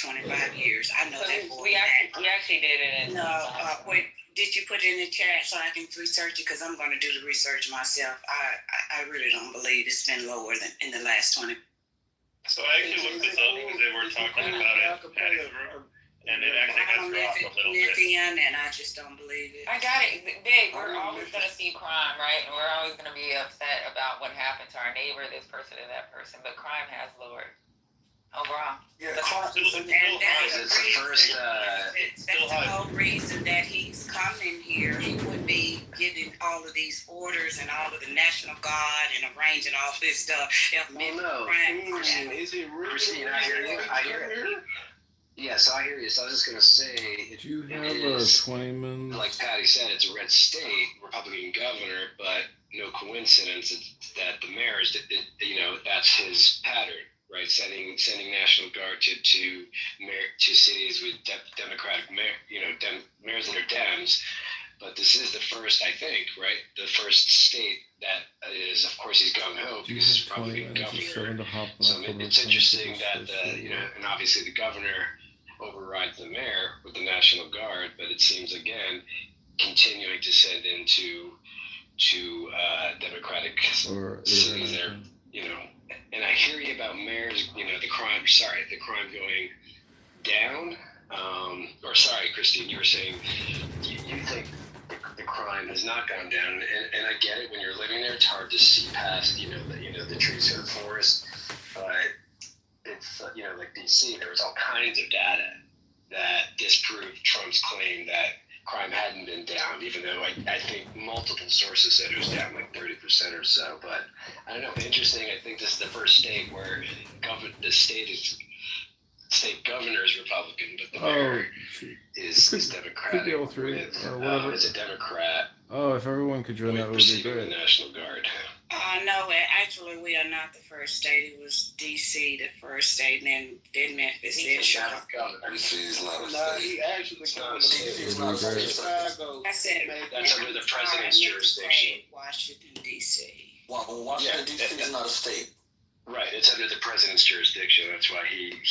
25 years. I know So that for we actually did it. No, wait, did you put it in the chat so I can research it? Because I'm going to do the research myself. I really don't believe it's been lower than in the last 20. So I actually looked this up because they were talking about it at his room, and it actually has dropped a little bit. And I just don't believe it. I got it. Babe, we're always going to see crime, right? And we're always going to be upset about what happened to our neighbor, this person and that person. But crime has lowered overall. Yeah, And that's the first. That's the whole reason that he's coming here. He would be getting all of these orders and all of the National Guard and arranging all this stuff. Is it really? Christine, I hear you. Yes, I hear you. So I was just going to say, do you have a 20-man? Like Patty said, it's a red state, Republican governor, but no coincidence that the mayor is, that's his pattern, right? Sending National Guard to cities with Democratic mayors that are Dems. But this is the first, I think, right? The first state that is, of course, he's gung ho because he's Republican governor. So it's interesting that and obviously the governor overrides the mayor with the National Guard, but it seems again continuing to send into Democratic cities there, And I hear you about mayors, the crime going down. Christine, you were saying you think the crime has not gone down, and I get it. When you're living there, it's hard to see past, the trees of the forest. But it's, like DC, there was all kinds of data that disproved Trump's claim that crime hadn't been down, even though I think multiple sources said it was down like 30% or so. But I don't know. Interesting. I think this is the first state where the state governor is Republican, but the mayor is Democratic. Could be all three or whatever. Is a Democrat. Oh, if everyone could join, that would be great. The National Guard. No, actually, we are not the first state. It was D.C. the first state, and then Memphis, then Chicago. D.C. is not a state. No, he actually D.C. is not a state. Chicago. I said that's under the president's jurisdiction. Washington, D.C. Well, Washington, D.C. is not a state. Right, it's under the president's jurisdiction. That's why he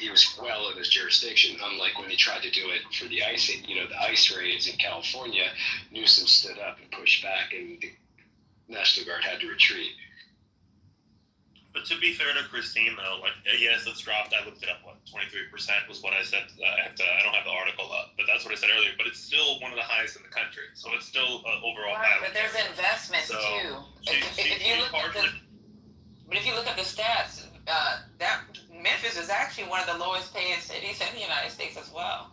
was well in his jurisdiction. Unlike when he tried to do it for the ICE raids in California, Newsom stood up and pushed back, and the National Guard had to retreat. But to be fair to Christine, though, yes, it's dropped. I looked it up. 23% was what I said. I don't have the article up, but that's what I said earlier. But it's still one of the highest in the country, so it's still overall. Right, but there's investments too. If you look at the stats, that Memphis is actually one of the lowest paying cities in the United States as well.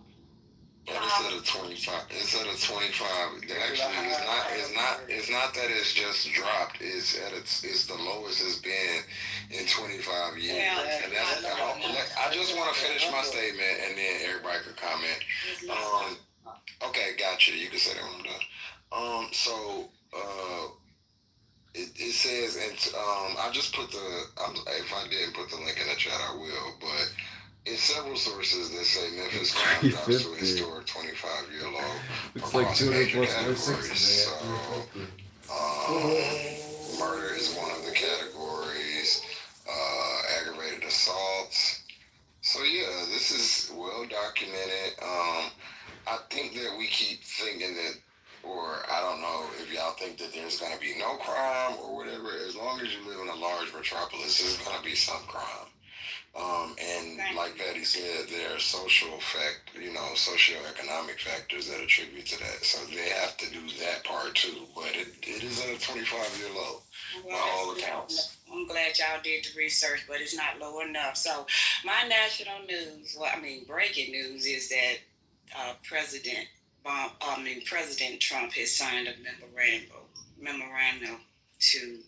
But it's at a 25. It's at a 25. Actually, it's not that it's just dropped. It's the lowest it's been in 25 years. Yeah. And I just want to finish my statement, and then everybody could comment. Okay, gotcha. You can say that when I'm done. It says, and I just put if I didn't put the link in the chat, I will, but in several sources that say Memphis crime drops to a historic 25-year low. It's like 200 plus categories. So, murder is one of the categories, aggravated assaults. So yeah, this is well documented. I think that we keep thinking that, or I don't know if y'all think that there's going to be no crime or whatever. As long as you live in a large metropolis, there's going to be some crime. And like Patty said, there are socioeconomic factors that attribute to that. So they have to do that part too. But it is at a 25-year low by all accounts. I'm glad y'all did the research, but it's not low enough. So my national news, breaking news is that President Trump has signed a memorandum to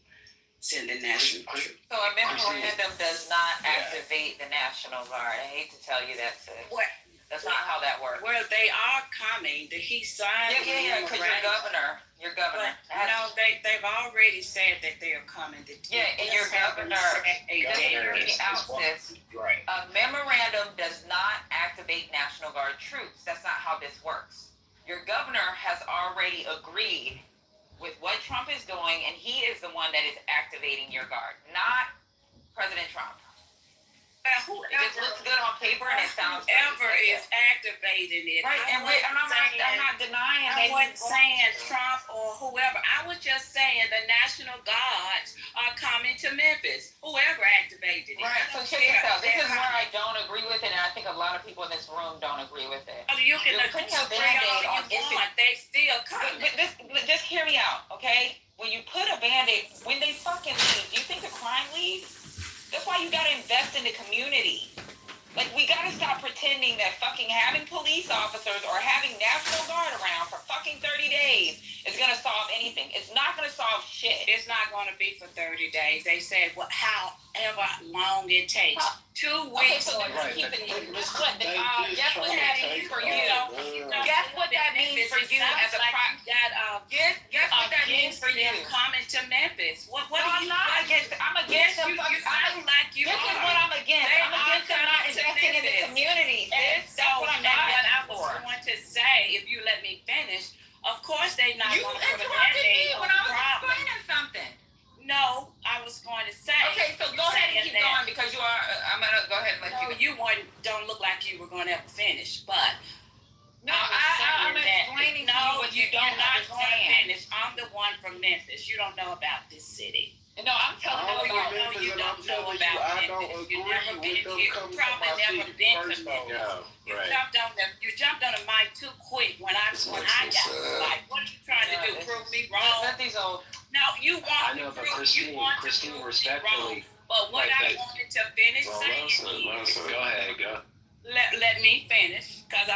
send the national troops. So a memorandum does not activate the National Guard. I hate to tell you that, sis. That's not how that works. Well, they are coming. He signed the memorandum. Because your governor. No, they've already said that they are coming. And your governor Right. A memorandum does not activate National Guard troops. That's not how this works. Your governor has already agreed with what Trump is doing, and he is the one that is activating your guard, not President Trump. It just looks good on paper and it sounds great. Whoever is activating it. Right, and I'm not denying that I wasn't saying Trump or whoever. I was just saying the National Guards are coming to Memphis. Whoever activated it. Right, so check this out. This is where I don't agree with it, and I think a lot of people in this room don't agree with it. You can You're putting a Band-Aid on Instagram. They still coming. But just hear me out, okay? When you put a Band-Aid, when they fucking leave, do you think the crime leaves? That's why you gotta invest in the community. Like, we gotta stop pretending that fucking having police officers or having National Guard around for fucking 30 days is gonna solve anything. It's not gonna solve shit. It's not gonna be for 30 days. They said however long it takes. 2 weeks. Okay, so or keep it. Guess what that means for you? Guess what that means for you as a guess what that means for you? Coming to Memphis. What No, are I'm you? not against. I'm against them. You sound like you This is are. what I'm against. They I'm against them not are investing in the Memphis. community. And Sis. That's what I'm not what I for. was going to say, if you let me finish, of course they not You going to put a interrupted me Band-Aid on when the I was problem. explaining something. No, I was going to say. Okay, so go ahead and keep going because you are. I'm gonna go ahead and let No, you. you don't look like you were going to ever finish, but. No, I'm explaining to you what you don't understand. Finish. I'm the one from Memphis. You don't know about this city. No, I'm telling you about. No, you don't know about Memphis. You've never been here. You probably never been to Memphis. You jumped on the mic too quick when I got like, what are you trying to do? Prove me wrong? Let these old. No, you I want know, to but prove Christine, you want to Christine, prove me respectfully. wrong. But what I wanted to finish Well, saying. Go ahead, go. Let me finish, because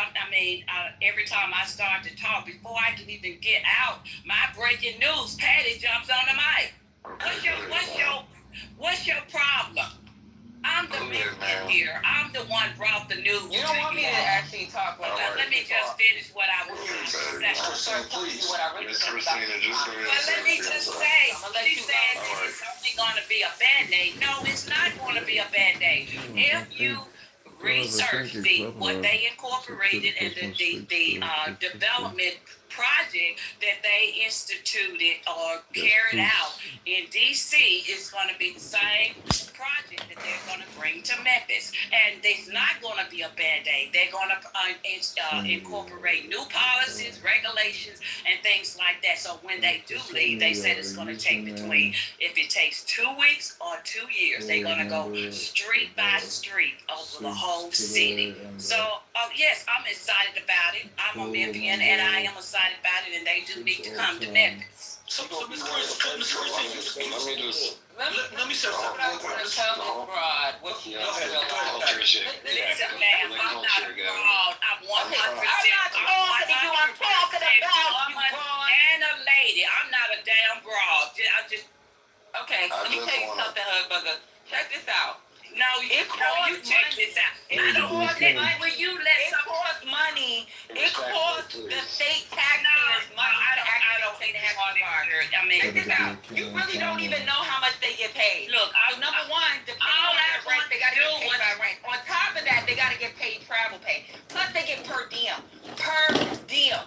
every time I start to talk, before I can even get out my breaking news, Patty jumps on the mic. What's your problem? I'm the man here. I'm the one brought the news. You don't want me to actually talk like that. Let me just finish what I was going to say. Please, What I really Miss think Christina, about. just go ahead But and let me say just something. say, I'm gonna let she you said go. that it's only going to be a Band-Aid. No, it's not going to be a Band-Aid. If you research what they incorporated in the development project that they instituted or carried out in DC, is going to be the same project that they're going to bring to Memphis. And it's not going to be a Band-Aid. They're going to incorporate new policies, regulations, and things like that. So when they do leave, they said it's going to take between, if it takes 2 weeks or 2 years, they're going to go street by street over the whole city. So, yes, I'm excited about it. I'm a Memphian, and I am excited about it, and they do need to come to Memphis. So Miss Christine, Let me just. let me say something real quick. Tell me, Rod, what you Go ahead, feel go like. ahead, Tricia. Listen, ma'am, Let I'm not culture a go. fraud. I'm 100%. I'm not talking to you. I'm talking about you, woman broad. and a lady. I'm not a damn broad. Okay, let me tell you something, Hudbugger. Check this out. You check this out. I don't want that money. Will you let It costs money. It costs the state taxpayers money to actually pay the National Guard. Check this out. You really don't even know how much they get paid. Look, So number one, depending on their rent, they gotta get paid by rent. On top of that, they gotta get paid travel pay. Plus they get per diem. Per diem.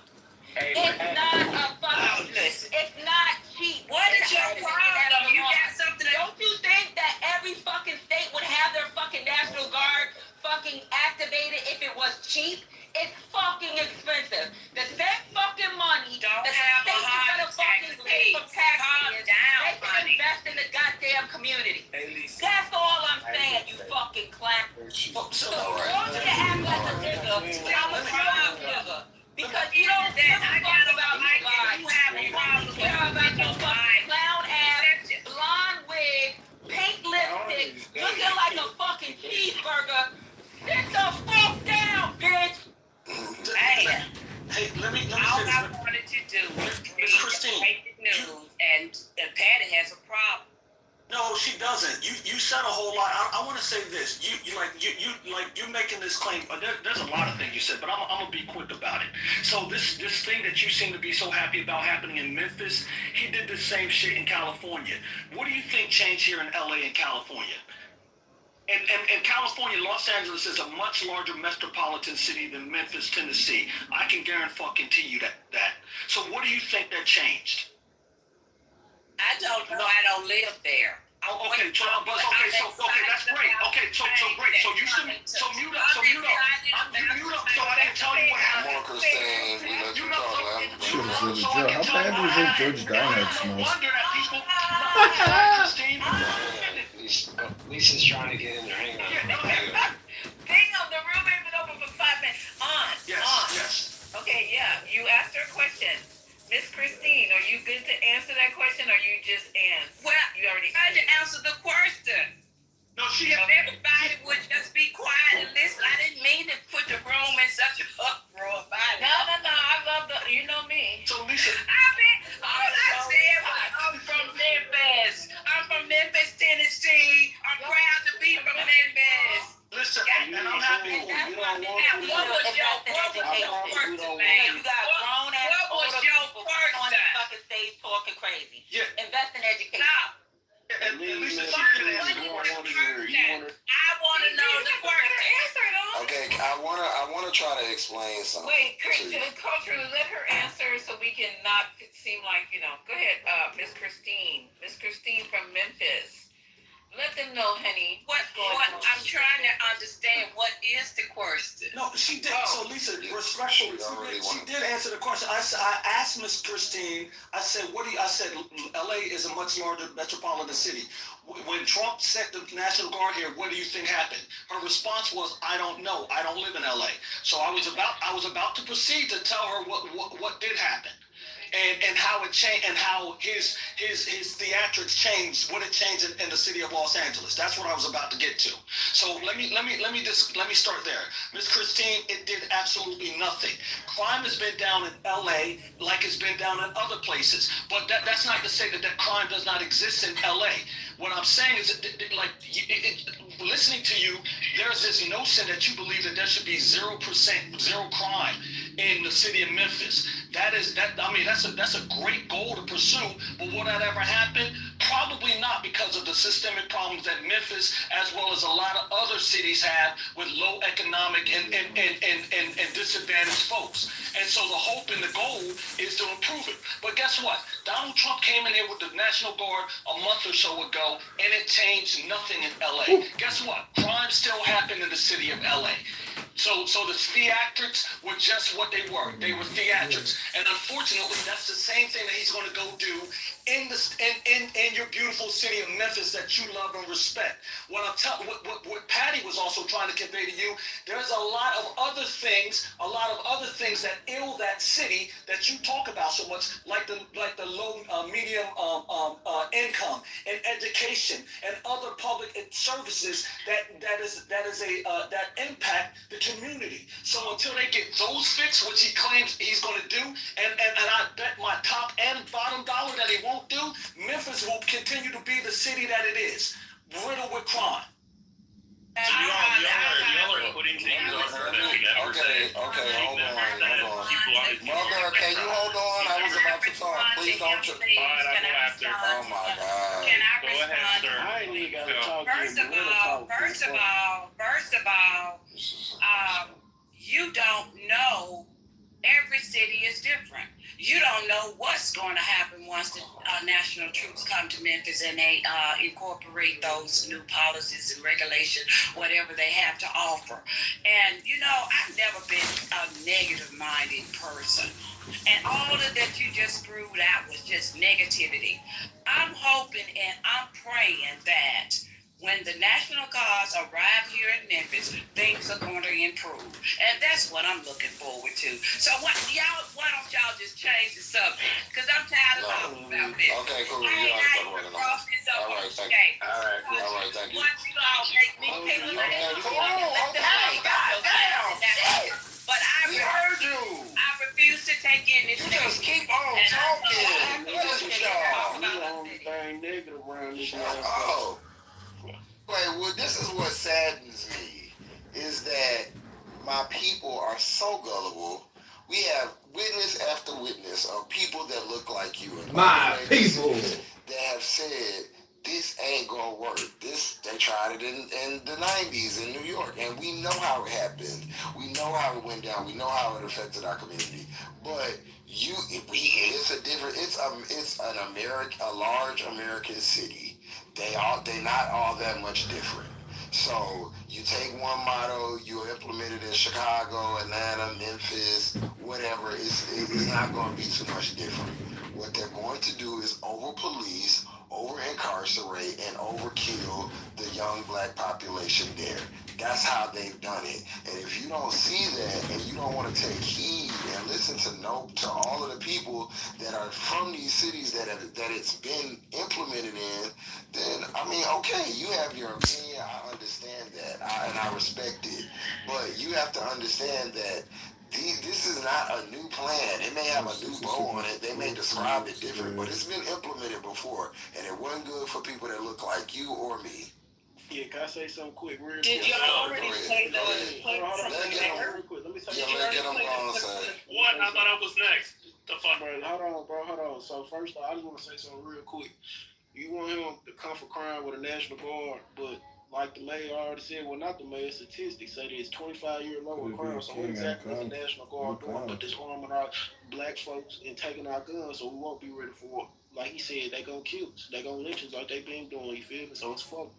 It's not a fucking. listen. It's not cheap. What is your problem? You got something that Don't you think that every fucking state would have their fucking National Guard fucking activated if it was cheap? It's fucking expensive. The same fucking money Don't that the have a states are heart gonna attack, fucking pay from please. taxpayers, Calm down, they can honey. invest in the goddamn community. Hey, Lisa. That's all I'm saying, you fucking clown. So don't you act like a nigga. I'm a strong nigga. Because you don't give a fuck about your life. you have a You problem care about your fucking clown ass, blonde wig, pink lipstick, looking like a fucking cheeseburger. Sit the fuck down, bitch! Hey, Let me all say I this. wanted to do was Miss Christine, break the news, and Patty has a problem. No, she doesn't. You said a whole lot. I want to say this. You're making this claim. There's a lot of things you said, but I'm gonna be quick about it. So this thing that you seem to be so happy about happening in Memphis, he did the same shit in California. What do you think changed here in LA and California? And California, Los Angeles is a much larger metropolitan city than Memphis, Tennessee. I can guarantee you that. So what do you think that changed? I don't know. I don't live there. Oh, okay, so that's great. Okay, so great. So you should mute up. Mute up. So I didn't tell you what Come happened. on, Christine. We let you talk, man. Shit is really Joe. How bad do you think George Dinah smells? Christine. Lisa's trying to get in there. Hang on. Damn, the room ain't been open for 5 minutes. Yes. Okay, yeah, you asked her a question. Miss Christine, are you good to answer that question, or you just answer? Well, You already tried to answer the question. No, she If everybody would just be quiet and listen, I didn't mean to put the room in such an uproar about it. No, I love you know me. So Lisa, All I said was I'm from Memphis. I'm from Memphis, Tennessee. I'm proud to be from Memphis. listen, and I'm happy. What was your question, man? You got grown ass What was older your people first on the time? fucking stage talking crazy. Yeah. Invest in education. Stop. And Lisa, she What can was answer. the question? I want to know the question. Answer it all. Okay, I wanna try to explain something. Wait, to Christian, you. culturally, let her answer so we can not seem like, Go ahead, Miss Christine. Miss Christine from Memphis. Let them know, honey. What I'm trying to understand, what is the question? No, she did. So Lisa, respectfully, she did answer the question. I asked Miss Christine. I said, I said, LA is a much larger metropolitan city. When Trump sent the National Guard here, what do you think happened? Her response was, I don't know. I don't live in LA. So I was about to proceed to tell her what did happen. And how it changed, and how his theatrics changed, what it changed in the city of Los Angeles. That's what I was about to get to. So let me start there. Miss Christine, it did absolutely nothing. Crime has been down in LA like it's been down in other places, but that's not to say that crime does not exist in LA. What I'm saying is that, listening to you, there's this notion that you believe that there should be 0% crime in the city of Memphis. That's a great goal to pursue, but will that ever happen? Probably not, because of the systemic problems that Memphis, as well as a lot of other cities, have with low economic and disadvantaged folks. And so the hope and the goal is to improve it. But guess what? Donald Trump came in here with the National Guard a month or so ago, and it changed nothing in LA. Guess what? Crime still happened in the city of LA. So the theatrics were just what they were. They were theatrics. And unfortunately, that's the same thing that he's going to go do in your beautiful city of Memphis that you love and respect. What Patty was also trying to convey to you, there's a lot of other things that ill that city that you talk about so much, like the low medium income and education and other public services that impact the community. So until they get those fixed, which he claims he's going to do, and I bet my top and bottom dollar that he won't do, Memphis will continue to be the city that it is, riddled with crime. So y'all are putting things on her that we never said. Okay, hold on. Mother, Can you hold on? I was about to talk. Please don't. Fine, I'll go after. Oh my God. Can I Go ahead, respond? sir. I ain't even gotta talk to First you. of all, you don't know. Every city is different. You don't know what's going to happen once the national troops come to Memphis and they incorporate those new policies and regulations, whatever they have to offer. And, I've never been a negative-minded person. And all of that you just screwed out was just negativity. I'm hoping and I'm praying that when the National Guards arrive here in Memphis, things are going to improve. And that's what I'm looking forward to. So why don't y'all just change the subject? Because I'm tired of talking about this. Okay, cool. I ain't talking about cross this up on the stage. All right, thank you. Once you all make me pick a but We heard you. I refuse to take in this. You just keep on talking. Oh. Wait, well, this is what saddens me, is that my people are so gullible. We have witness after witness of people that look like you and My people that have said this ain't gonna work. They tried it in the 90s in New York, and we know how it happened. We know how it went down. We know how it affected our community. But it's a large American city they not all that much different. So you take one model, you implement it in Chicago, Atlanta, Memphis, whatever. It's not going to be too much different. What they're going to do is over police, over incarcerate, and overkill the young black population there. That's how they've done it. And if you don't see that, and you don't want to take heed and listen to all of the people that are from these cities that it's been implemented in, then I mean, okay, you have your opinion. I understand that, and I respect it. But you have to understand that this is not a new plan. It may have a new bow on it. They may describe it different, but it's been implemented before, and it wasn't good for people that look like you or me. Yeah, can I say something quick? Real Did quick? y'all already play the Hold on, something there? real quick. Let me say Yeah, something. let get them going, son. What? I thought I was next. The fuck? Bro, hold on. So first off, I just want to say something real quick. You want him to come for crime with a National Guard, but like the mayor already said, well, not the mayor, statistics say that it's 25-year lower crime. So what exactly is the National Guard doing but disarming our black folks and taking our guns so we won't be ready for war? Like he said, they gonna kill us. They gonna lynch us like they been doing, you feel me? So it's fuck.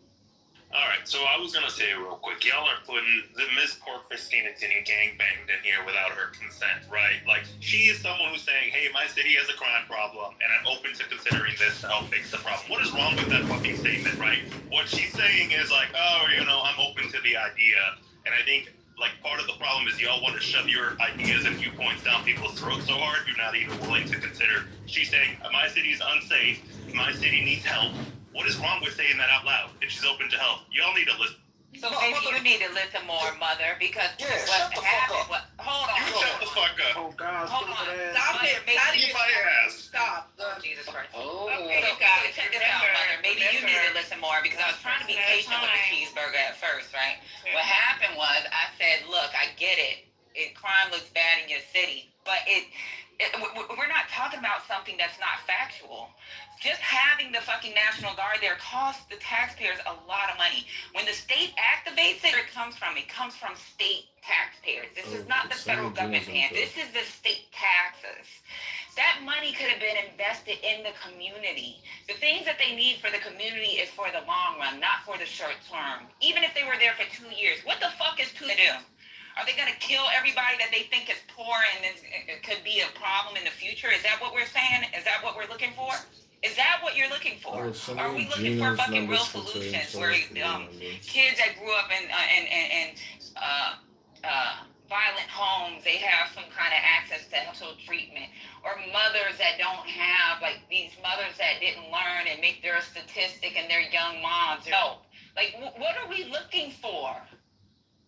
All right, so I was gonna say real quick, y'all are putting the Miss Poor Christina getting gangbanged in here without her consent, right? Like, she is someone who's saying, hey, my city has a crime problem, and I'm open to considering this to help fix the problem. What is wrong with that fucking statement, right? What she's saying is like, oh, I'm open to the idea, and I think, like, part of the problem is y'all want to shove your ideas and viewpoints down people's throats so hard, you're not even willing to consider. She's saying, my city is unsafe, my city needs help. What is wrong with saying that out loud? If she's open to help, y'all need to listen. So maybe you need to listen more, Mother, because shut the fuck up. Hold on. You shut the fuck up. Oh, God. Hold on. Stop it. How do you Keep my ass. stop? Oh, Jesus Christ. Oh. Okay, So, you got it. check this out, Mother. Maybe you need to Remember. listen more because I was trying to be patient with the cheeseburger at first, right? What happened was I said, look, I get it. Crime looks bad in your city, but we're not talking about something that's not factual. Just having the fucking National Guard there costs the taxpayers a lot of money. When the state activates it, where it comes from state taxpayers. This is not the federal government paying. This is the state taxes. That money could have been invested in the community. The things that they need for the community is for the long run, not for the short term. Even if they were there for 2 years, what the fuck is 2 to do? Are they going to kill everybody that they think is poor and it could be a problem in the future? Is that what we're saying? Is that what we're looking for? Is that what you're looking for? Are we looking for fucking real solutions where kids that grew up in violent homes, they have some kind of access to mental treatment, or mothers that don't have, like these mothers that didn't learn and make their statistic and their young moms help? Like, what are we looking for?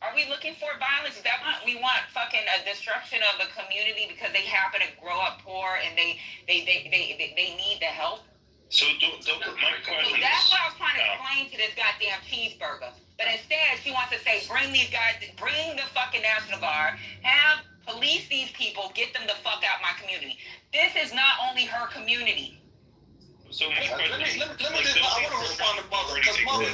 Are we looking for violence? Is that what we want? Fucking a destruction of the community because they happen to grow up poor and they need the help? So my question is, that's what I was trying to explain to this goddamn cheeseburger. But instead, she wants to say, bring the fucking National Guard, have police these people, get them the fuck out my community. This is not only her community. so my question is, Let me I want to respond to Mother, because Mother,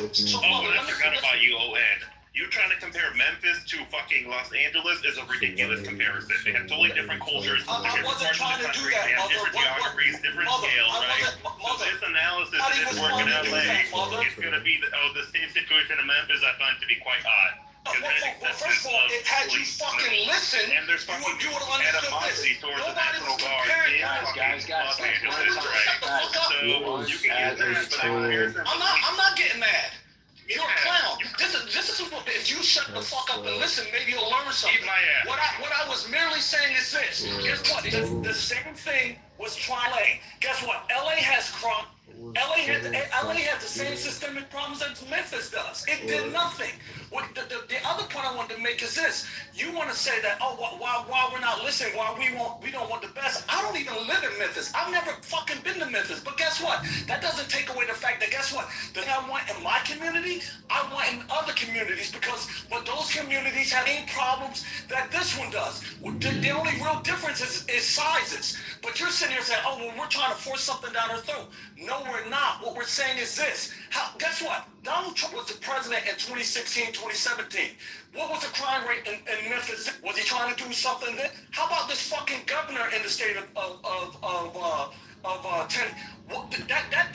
I forgot about you, O.N. You trying to compare Memphis to fucking Los Angeles is a ridiculous comparison. They have totally different cultures. I wasn't trying to do that, They have Mother. different geographies, different scales, right? So this analysis that didn't work in LA is going to be the same situation in Memphis. I find to be quite odd. Well, first of all, if had you fucking listened, and there's fucking you would have understood animosity this. towards the Nobody National was Guard comparing. in fucking Los Angeles, right? So you can get that, but comparison. I'm not getting mad. You're a clown. This is what, if you shut the fuck up and listen, maybe you'll learn something. Keep my ass. What I was merely saying is this. Guess what? The same thing was trying LA. Guess what? LA has crime. LA has the same systemic problems as Memphis does. It did nothing. The other point I wanted to make is this. You want to say that, why we're not listening, why we don't want the best. I don't even live in Memphis. I've never fucking been to Memphis. But guess what? That doesn't take away the fact that, guess what? The thing I want in my community, I want in other communities, because those communities have any problems that this one does. The only real difference is sizes. But you're sitting here saying, we're trying to force something down our throat. No, we're not. What we're saying is this. Guess what? Donald Trump was the president in 2016, 2017. What was the crime rate in Memphis? Was he trying to do something then? How about this fucking governor in the state of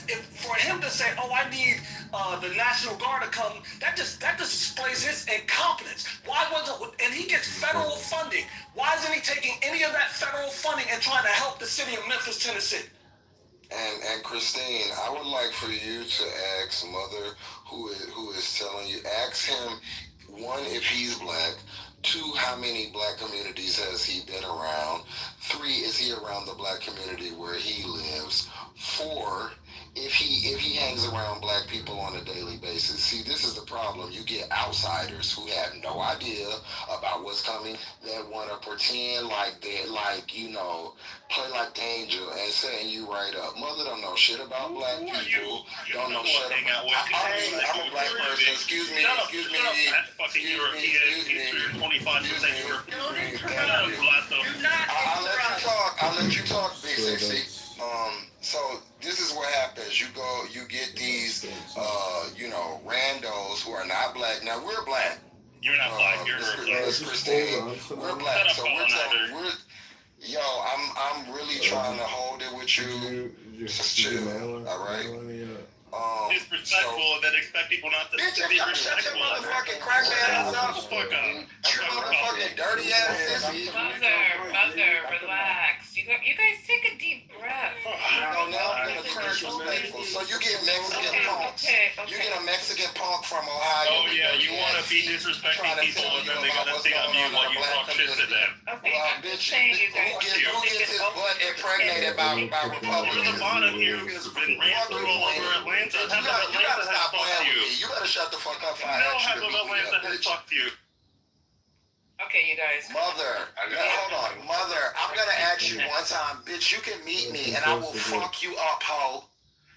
If for him to say, "Oh, I need the National Guard to come," that just displays his incompetence. Why wasn't? And he gets federal funding. Why isn't he taking any of that federal funding and trying to help the city of Memphis, Tennessee? And Christine, I would like for you to ask Mother, who is telling you, ask him, one, if he's black. Two, how many black communities has he been around? Three, is he around the black community where he lives? Four, if he hangs around black people on a daily basis. See, this is the problem. You get outsiders who have no idea about what's coming, that want to pretend like they, like, you know, play like Angel and setting you right up. Mother don't know shit about black people. Don't know shit about. I'm a black person. Excuse me. Excuse me. I'll let you talk, Big Sexy. So this is what happens. You get these, you know, randos who are not black. Now we're black. You're not black. You're Christine. We're black. So yo, I'm really trying to hold it with you. Just chill, all right? Disrespectful and then expect people not to Bitch, be if you shut your motherfucking crack ass up, fuck up. your motherfucking dirty ass. Mother, relax. You guys take a deep breath. No, now I'm gonna crack respectful. So you get Mexican punks. You get a Mexican punk from Ohio. Oh yeah, you want to be disrespecting people and then they gotta stay on you while you talk shit to them. Well, bitch, who gets his butt impregnated by Republicans? You're the bottom here who's been ran through all over Atlanta. You gotta stop playing with me. You better shut the fuck up. No, half of Atlanta has fucked you. Okay, you guys. Mother, hold on. Mother, I'm gonna ask you one time, bitch, you can meet me and I will fuck you up, ho.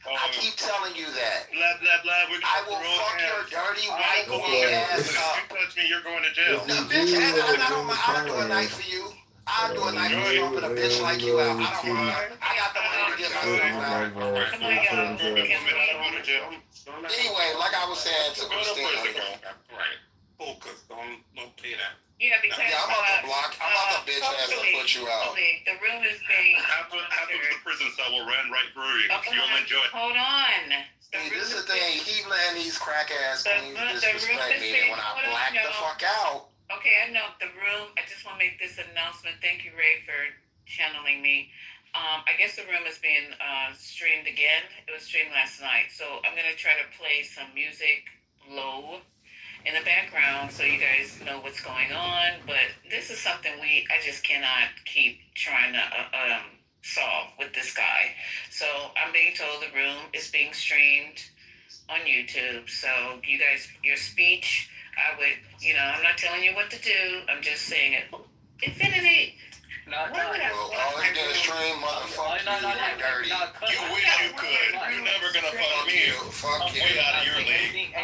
I keep telling you that. Blah, blah, blah. I will fuck your dirty white queen ass up. If you touch me, you're going to jail. No, bitch, I'll do a night for you. I'll do a night for you, but a bitch like you out. I don't mind. I got the money to get myself out. Anyway, like I was saying to Christina. Right. Focus. Don't pay that. Yeah, because I'm about to block. I'm about to bitch ass and put you out. The room is being. Half of the prison cell will run right through you. You'll enjoy it. Hold on. See, this is the thing. He letting these crack ass queens disrespect me, and when I black the fuck out. Okay, I know the room. I just want to make this announcement. Thank you, Ray, for channeling me. I guess the room is being streamed again. It was streamed last night, so I'm gonna try to play some music low in the background so you guys know what's going on. But this is something I just cannot keep trying to solve with this guy. So I'm being told the room is being streamed on YouTube. So you guys, your speech, I would, I'm not telling you what to do. I'm just saying it. Infinity. All it's gonna stream, motherfucker. Dirty. You wish you could. You're never gonna fuck me. Fuck you. Way out of your league.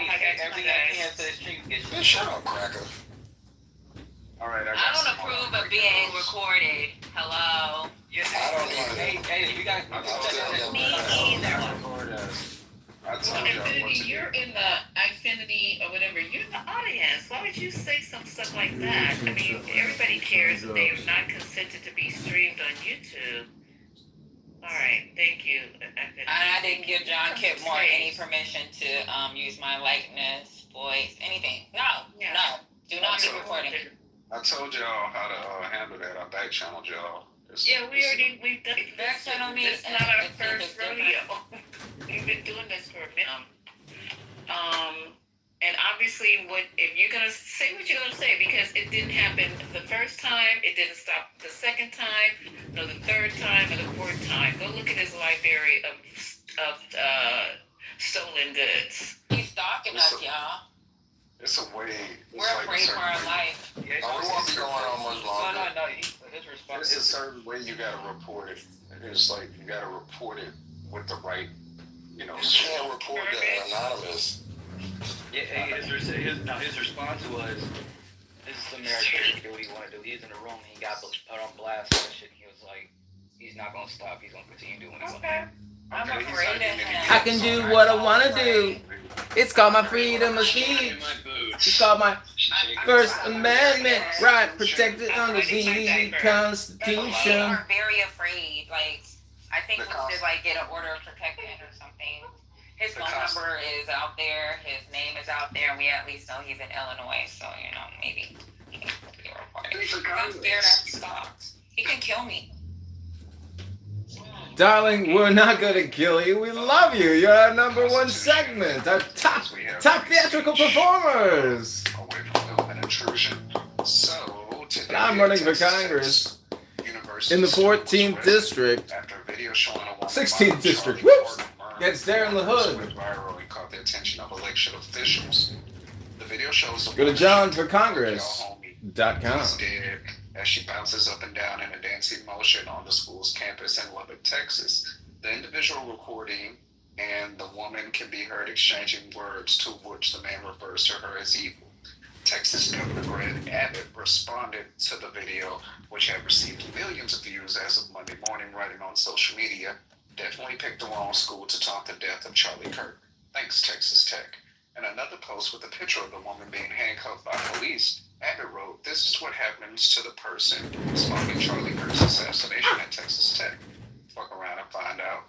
Bitch, shut up, cracker. All right, I don't approve of being recorded. Hello. I don't either. Hey, you guys. Me either. I told you. Infinity, you're in the Infinity or whatever. You're in the audience. Why would you say some stuff like that? I mean, everybody cares that they're not consented to be streamed on YouTube. All right, thank you. I didn't give John Kipmore any permission to use my likeness, voice, anything. No, do not be recording. I told y'all how to handle that. I back channeled y'all. We've done it. Back channel me. It's not our first rodeo. We've been doing this for a minute. And obviously, if you're gonna say what you're gonna say, because it didn't happen the first time, it didn't stop the second time, no, the third time, or the fourth time. Go look at his library of stolen goods. He's stalking us, y'all. It's a way. We're afraid for our life. We won't be going on much longer. There's a certain way you gotta report it. It's like you gotta report it with the right, You can't report that anonymous. Yeah, his response was, "This is America. He can do what he want to do." He's in the room. And he got put on blast and shit. He was like, "He's not gonna stop. He's gonna continue doing what he wants to do." I'm afraid of him. I can do what I want to do. It's called my freedom of speech. It's called my First Amendment right, protected under the They Constitution. are very afraid. Like, I think we should like get an order of protection or something. His phone number is out there. His name is out there, and we at least know he's in Illinois. So maybe he can be reported. I'm scared I'm stalked. He can kill me. Darling, we're not gonna kill you. We love you. You're our number one segment. Our top theatrical performers. Away from government intrusion. So and I'm running for Congress in the 14th district. After a video showing a woman 16th district. Whoops! Gets there in the hood. Viral and caught the attention of election officials. The video shows Go to JohnForCongress.com. Dead as she bounces up and down in a dancing motion on the school's campus in Lubbock, Texas. The individual recording and the woman can be heard exchanging words, to which the man refers to her as evil. Texas Governor Greg Abbott responded to the video, which had received millions of views as of Monday morning, writing on social media, "Definitely picked the wrong school to taunt the death of Charlie Kirk. Thanks, Texas Tech." And another post with a picture of the woman being handcuffed by police, Abbott wrote, "This is what happens to the person smoking Charlie Kirk's assassination at Texas Tech. Fuck around and find out."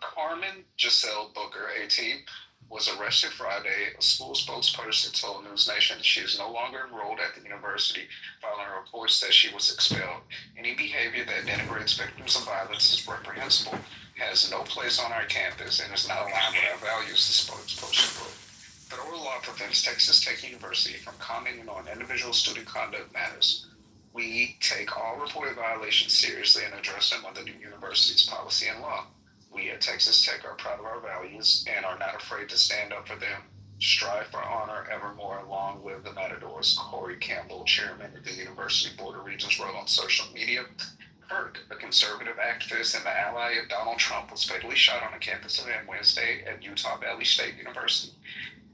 Carmen Giselle Booker, 18, was arrested Friday. A school spokesperson told News Nation that she is no longer enrolled at the university, following reports that she was expelled. "Any behavior that denigrates victims of violence is reprehensible, has no place on our campus, and is not aligned with our values," the spokesperson wrote. Federal law prevents Texas Tech University from commenting on individual student conduct matters. "We take all reported violations seriously and address them under the university's policy and law. We at Texas Tech are proud of our values and are not afraid to stand up for them. Strive for honor evermore. Long live the Matadors," Corey Campbell, chairman of the University Board of Regents, wrote on social media. Kirk, a conservative activist and the ally of Donald Trump, was fatally shot on a campus event Wednesday at Utah Valley State University.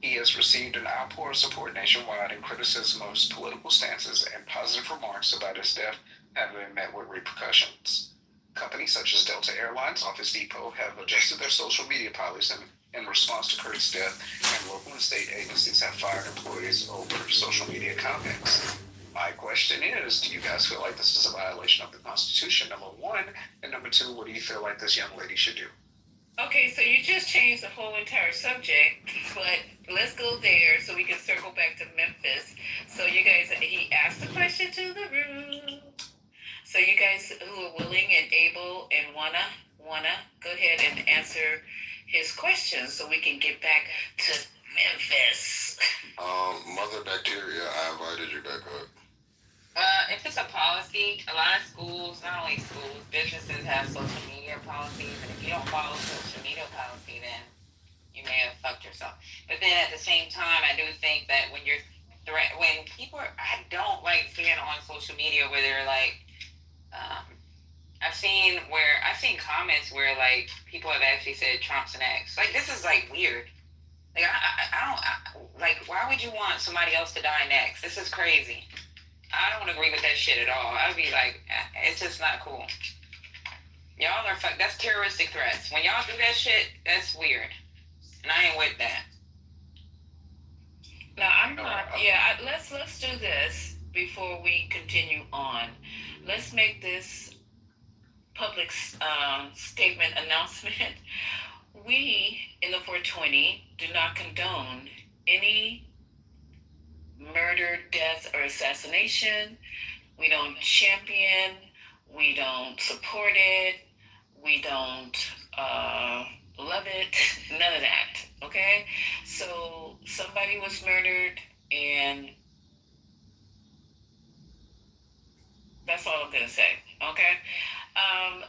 He has received an outpour of support nationwide, and criticism of his political stances and positive remarks about his death have been met with repercussions. Companies such as Delta Airlines, Office Depot have adjusted their social media policies in response to Kirk's death, and local and state agencies have fired employees over social media comments. My question is, do you guys feel like this is a violation of the Constitution, number one? And number two, what do you feel like this young lady should do? Okay, so you just changed the whole entire subject, but let's go there so we can circle back to Memphis. So you guys, he asked the question to the room. So you guys who are willing and able and wanna go ahead and answer his questions so we can get back to Memphis. Mother Bacteria, I invited you back up. If it's a policy, a lot of schools, not only schools, businesses have social media policies, and if you don't follow social media policy, then you may have fucked yourself. But then at the same time, I do think that when people are, I don't like seeing on social media where they're like, I've seen comments where like people have actually said Trump's an ex. Like, this is like weird. Like I don't like, why would you want somebody else to die next? This is crazy. I don't agree with that shit at all. I'd be like, it's just not cool. Y'all are that's terroristic threats. When y'all do that shit, that's weird. And I ain't with that. No, I'm not. Yeah, let's do this before we continue on. Let's make this public statement announcement. We in the 420 do not condone any murder, death, or assassination. We don't champion. We don't support it. We don't love it. None of that. Okay? So somebody was murdered, and that's all I'm going to say. Okay?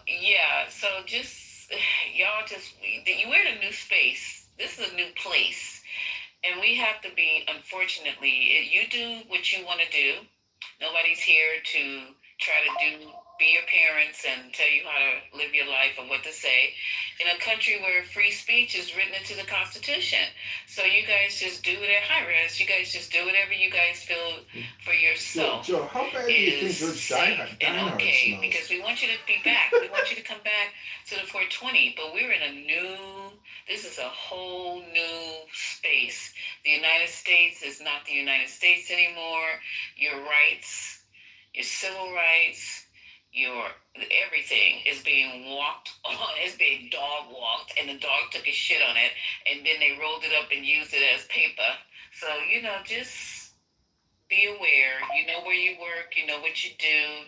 Yeah, so we're in a new space. This is a new place. And we have to be, unfortunately, you do what you want to do. Nobody's here to try to be your parents and tell you how to live your life and what to say. In a country where free speech is written into the Constitution. So you guys just do it at high risk. You guys just do whatever you guys feel for yourself. Joe, how bad do you think George Dinehart okay, smells? because we want you to be back. We want you to come back to the 420. But we're in this is a whole new space. The United States is not the United States anymore. Your rights, your civil rights, your everything is being walked on, it's being dog walked, and the dog took a shit on it, and then they rolled it up and used it as paper. So, just be aware. You know where you work, you know what you do,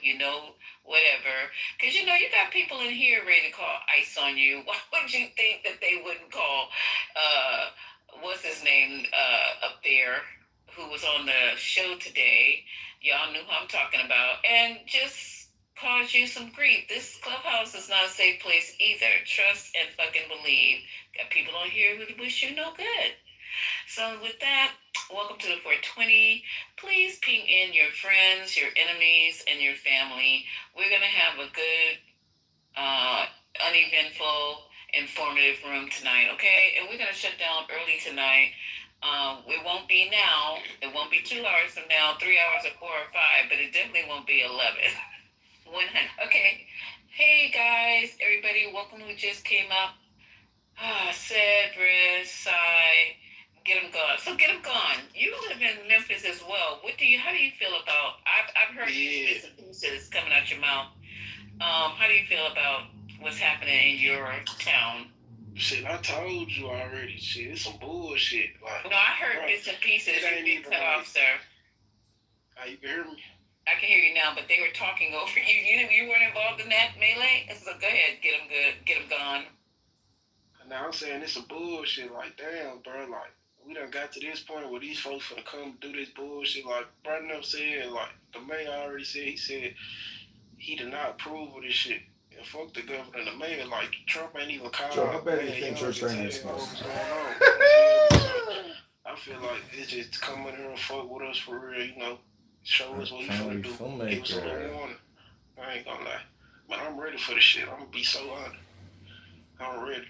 whatever. Because, you got people in here ready to call ICE on you. Why would you think that they wouldn't call, what's his name, up there, who was on the show today? Y'all knew who I'm talking about. And just cause you some grief. This clubhouse is not a safe place either. Trust and fucking believe. Got people on here who wish you no good. So with that, welcome to the 420. Please ping in your friends, your enemies, and your family. We're going to have a good, uneventful, informative room tonight, okay? And we're going to shut down early tonight. It won't be now. It won't be 2 hours from now, 3 hours or 4 or 5, but it definitely won't be 11. 100. Okay. Hey, guys. Everybody, welcome who just came up. Cedric, Sai, get them gone. So get them gone. You live in Memphis as well. How do you feel about? I've heard these bits and pieces coming out your mouth. How do you feel about what's happening in your town? Shit, I told you already. Shit, it's some bullshit. Like, no, I heard bits and pieces. You've been cut off, sir. You can hear me? I can hear you now, but they were talking over you. You weren't involved in that melee? So go ahead, get them good, get them gone. Now I'm saying it's some bullshit. Like, damn, bro. Like, we done got to this point where these folks finna come do this bullshit. Like, Brandon said, like, the mayor already said, he did not approve of this shit. And fuck the governor and the mayor. Like, Trump ain't even called. Joe, I bet he thinks you're saying this what's going on. I feel like it's just come in here and fuck with us for real, show us what he finna do. Give us a little warning. I ain't gonna lie. But I'm ready for the shit. I'm gonna be so honest. I'm ready.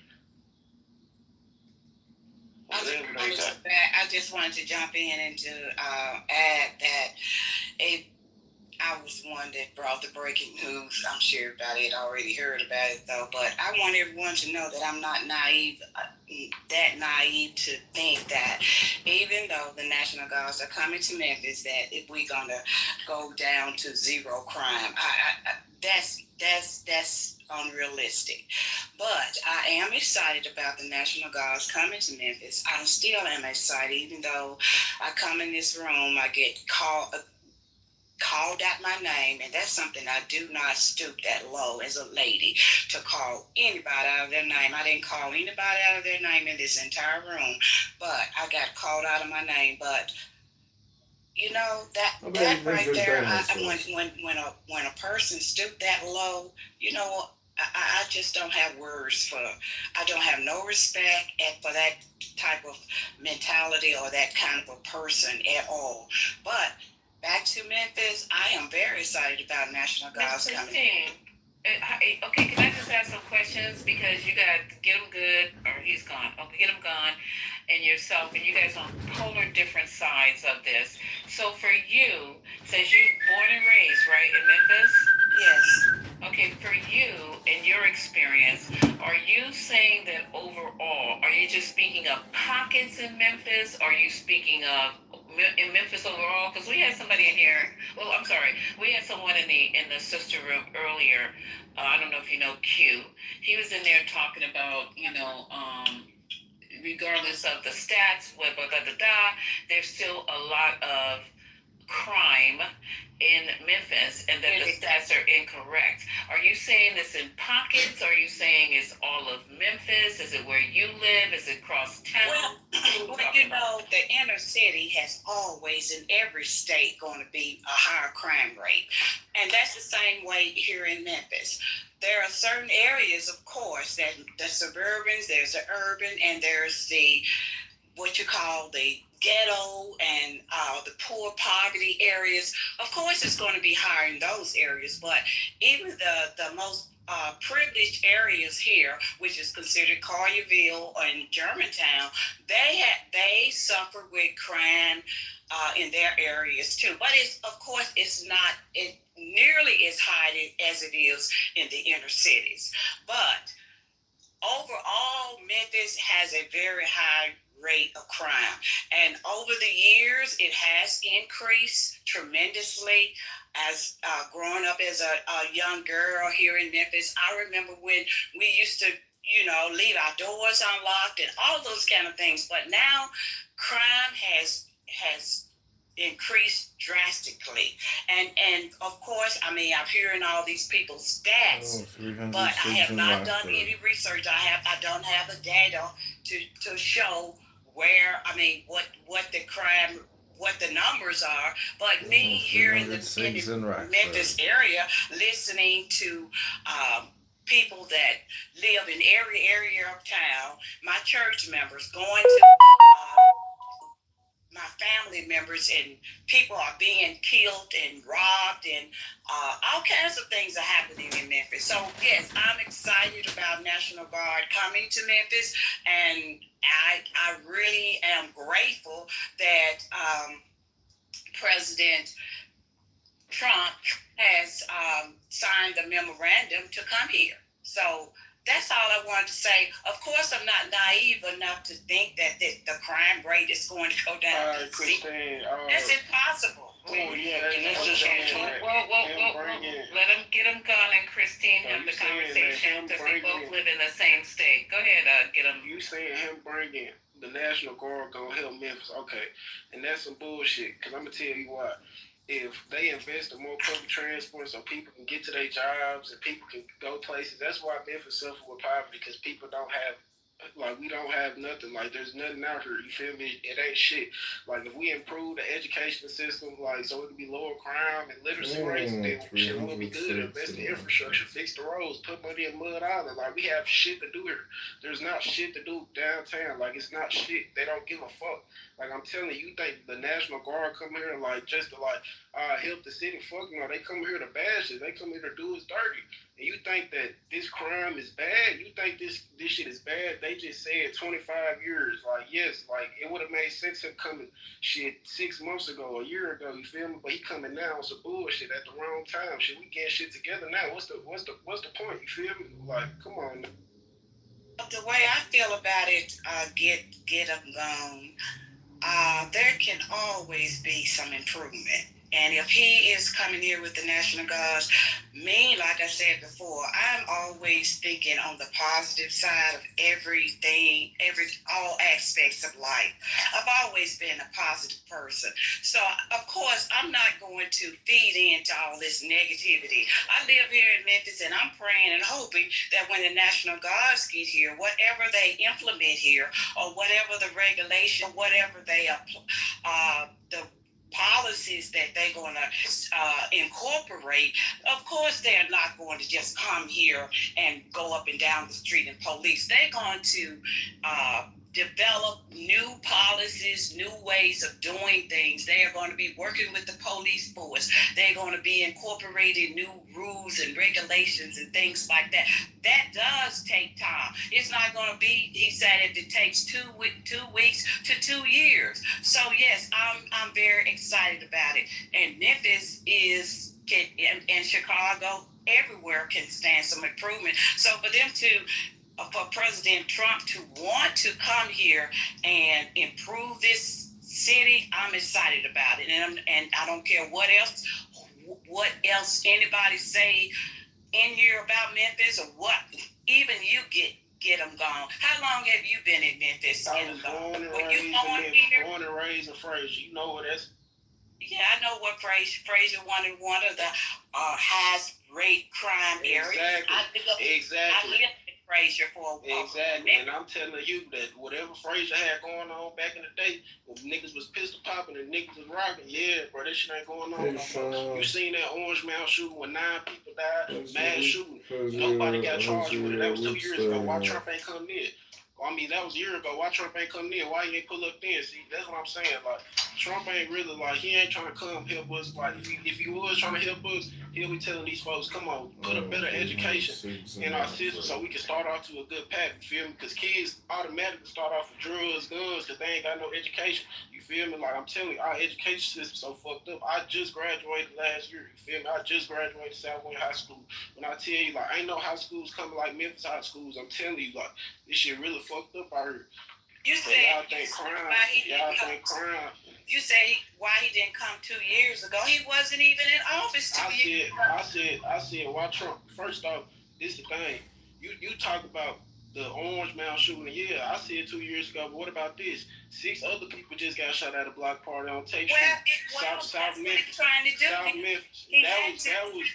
I just wanted to jump in and to add that I was one that brought the breaking news. I'm sure everybody had already heard about it, though. But I want everyone to know that I'm not naive, to think that even though the National Guards are coming to Memphis, that if we're going to go down to zero crime, that's unrealistic. But I am excited about the National Guards coming to Memphis. I still am excited, even though I come in this room, I get called out my name, and that's something I do not stoop that low as a lady to call anybody out of their name. I didn't call anybody out of their name in this entire room, but I got called out of my name. But that right there, when a person stoop that low, I just don't have words for. I don't have no respect for that type of mentality or that kind of a person at all. But back to Memphis, I am very excited about National Guards coming. Okay, can I just ask some questions? Because you got to get him good, or he's gone. Okay, get him gone, and yourself, and you guys on polar different sides of this. So for you, since you're born and raised, right, in Memphis? Yes. Okay, for you and your experience, are you saying that overall, are you just speaking of pockets in Memphis? Are you speaking of in Memphis overall? Because we had somebody in here. Well, I'm sorry, we had someone in the sister room earlier. I don't know if you know Q. He was in there talking about regardless of the stats, there's still a lot of crime in Memphis, and that the stats are incorrect. Are you saying this in pockets? Are you saying it's all of Memphis? Is it where you live? Is it across town? Well, the inner city has always, in every state, going to be a higher crime rate. And that's the same way here in Memphis. There are certain areas, of course, that the suburbans, there's the urban, and there's the what you call the ghetto and the poor poverty areas. Of course, it's going to be higher in those areas, but even the most privileged areas here, which is considered Collierville and Germantown, they suffer with crime in their areas too. But it's not nearly as high as it is in the inner cities. But overall, Memphis has a very high rate of crime. And over the years, it has increased tremendously. As growing up as a young girl here in Memphis, I remember when we used to, leave our doors unlocked and all those kind of things. But now, crime has increased drastically, and of course, I mean, I'm hearing all these people's stats, but I have not done any research. I don't have the data to show where, I mean, what the crime, what the numbers are. But me here in the Memphis area, listening to people that live in every area of town, my church members going to my family members, and people are being killed and robbed, and all kinds of things are happening in Memphis. So yes, I'm excited about National Guard coming to Memphis, and I really am grateful that President Trump has signed a memorandum to come here. So that's all I wanted to say. Of course, I'm not naive enough to think that the crime rate is going to go down. All right, Christine. That's impossible. Well, let's just let them get them gone, and Christine have the conversation because they both live in the same state. Go ahead, get them. You saying him bringing the National Guard gonna help Memphis? Okay, and that's some bullshit. Cause I'm gonna tell you why. If they invest in more public transport so people can get to their jobs and people can go places, that's why Memphis suffer with poverty, because people don't have, like, we don't have nothing. Like, there's nothing out here. You feel me? It ain't shit. Like, if we improve the education system, like, so it can be lower crime and literacy rates, then shit will be good. Invest in infrastructure, fix the roads, put money in Mud Island. Like, we have shit to do here. There's not shit to do downtown. Like, it's not shit. They don't give a fuck. Like, I'm telling you, think the National Guard come here, like, just to, like, help the city? Fuck no. They come here to bash it. They come here to do us dirty. And you think that this crime is bad? You think this shit is bad? They just said 25 years. Like, yes, like, it would have made sense him coming shit 6 months ago, a year ago, you feel me? But he coming now on some bullshit at the wrong time. Shit, we getting shit together now. What's the point? You feel me? Like, come on. The way I feel about it, get them gone. There can always be some improvement. And if he is coming here with the National Guards, me, like I said before, I'm always thinking on the positive side of everything, all aspects of life. I've always been a positive person. So, of course, I'm not going to feed into all this negativity. I live here in Memphis, and I'm praying and hoping that when the National Guards get here, whatever they implement here, or whatever the regulation, whatever they the policies that they're going to incorporate, of course they're not going to just come here and go up and down the street and police. They're going to develop new policies, new ways of doing things. They are going to be working with the police force. They're going to be incorporating new rules and regulations and things like that. That does take time. It's not going to be, he said, if it takes 2 weeks to 2 years. So yes, I'm very excited about it. And Memphis and Chicago, everywhere can stand some improvement. So for them for President Trump to want to come here and improve this city, I'm excited about it, and I don't care what else anybody say in here about Memphis, or what. Even you get them gone. How long have you been in Memphis? I was born and raised in Fraser. You know what that's. Yeah, I know what Fraser one of the highest rate crime areas. Exactly. I lived in Fraser for a while. Exactly. And I'm telling you that whatever Fraser had going on back in the day, when niggas was pistol popping and niggas was rocking, yeah, bro, this shit ain't going on no more. You seen that Orange Mound shooting when 9 people died? Mass shooting. Nobody got charged with it. That was 2 years ago. Why Trump ain't come near? I mean, that was a year ago. Why Trump ain't come near? Why he ain't pull up then? See, that's what I'm saying. Like, Trump ain't really, like, he ain't trying to come help us. Like, if he was trying to help us, he'll be telling these folks, come on, put a better education in our system so we can start off to a good path. You feel me? Because kids automatically start off with drugs, guns, because they ain't got no education. You feel me? Like, I'm telling you, our education system so fucked up. I just graduated last year. You feel me? I just graduated Southwest High School. When I tell you, like, ain't no high schools coming like Memphis high schools. I'm telling you, like, this shit really fucked up out here. You say y'all think crime. You say why he didn't come 2 years ago? He wasn't even in office 2 years ago. I said, why Trump? First off, this is the thing. You talk about the Orange Mound shooting. Yeah, I said 2 years ago. But what about this? 6 other people just got shot at a block party on Tate Street, South Memphis. Trying to do. South Memphis.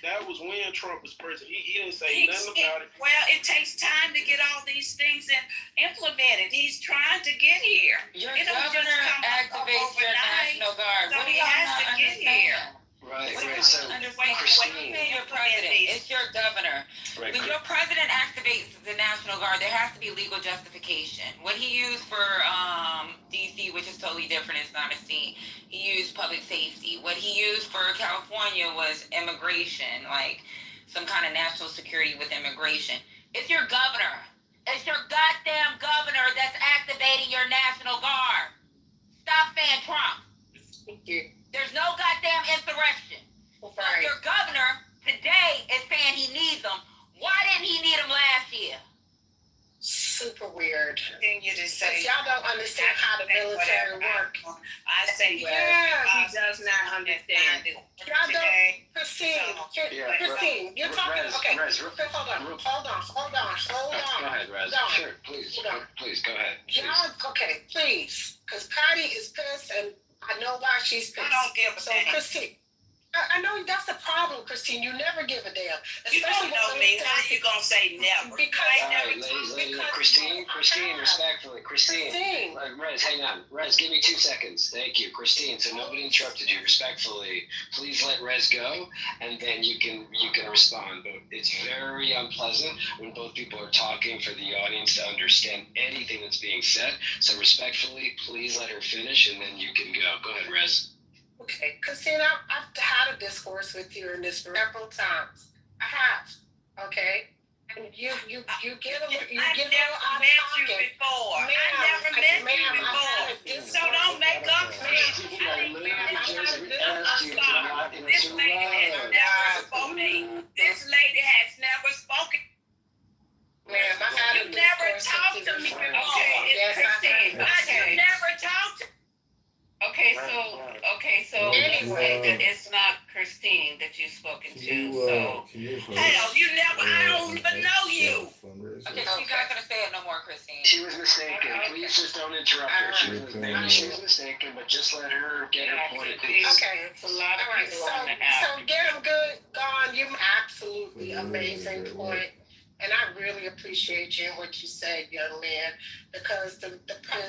That was when Trump was president. He didn't say nothing about it. Well, it takes time to get all these things implemented. He's trying to get here. Your governor activates your National Guard. So What do he y'all has not to get understand? here. Right. So Christine. your president, it's your governor. Right. When your president activates the National Guard, there has to be legal justification. What he used for DC, which is totally different, it's not a C. He used public safety. What he used for California was immigration, like some kind of national security with immigration. It's your governor. It's your goddamn governor that's activating your National Guard. Stop saying Trump. Thank you. There's no goddamn insurrection. Right. Your governor today is saying he needs them. Why didn't he need them last year? Super weird. Continue to say. Y'all don't understand how the military work. I say Yeah, he does not understand. Y'all don't, Christine, you're talking, okay, Rez, hold on. Go ahead, Rez. Hold on. Sure, please. Hold on. Please, go ahead. Y'all, okay, please, because Patty is pissed and I know why she's pissed. I don't give a So, damn. Christine, I know that's the problem, Christine. You never give a damn. You don't know me. How you gonna say never? Because I All never right, ladies, because- Christine, respectfully. Christine. Rez, hang on. Rez, give me 2 seconds. Thank you. Christine, so nobody interrupted you. Respectfully, please let Rez go, and then you can respond. But it's very unpleasant when both people are talking for the audience to understand anything that's being said. So respectfully, please let her finish, and then you can go. Go ahead, Rez. Okay, Christine, I've had a discourse with you in this several times. I have, okay? And you get a little out of met you pocket. before. Ma'am, I never met you I've had a before. discourse. So don't make up for it. This lady has never spoken. This lady has never spoken. Ma'am, I had a You never discourse talked with to you me before. before. Yes, I have. You never talked to me. Okay, so Anyway. that it's not Christine that you've spoken to, so. Hell, you never, I don't even know you. Okay, she's not gonna say it no more, Christine. She was mistaken. Please just don't interrupt her. She was mistaken, but just let her get her point of view. Okay. It's a lot of All right, people on the app. so get them good, gone. You absolutely amazing point. And I really appreciate you and what you said, young man, because the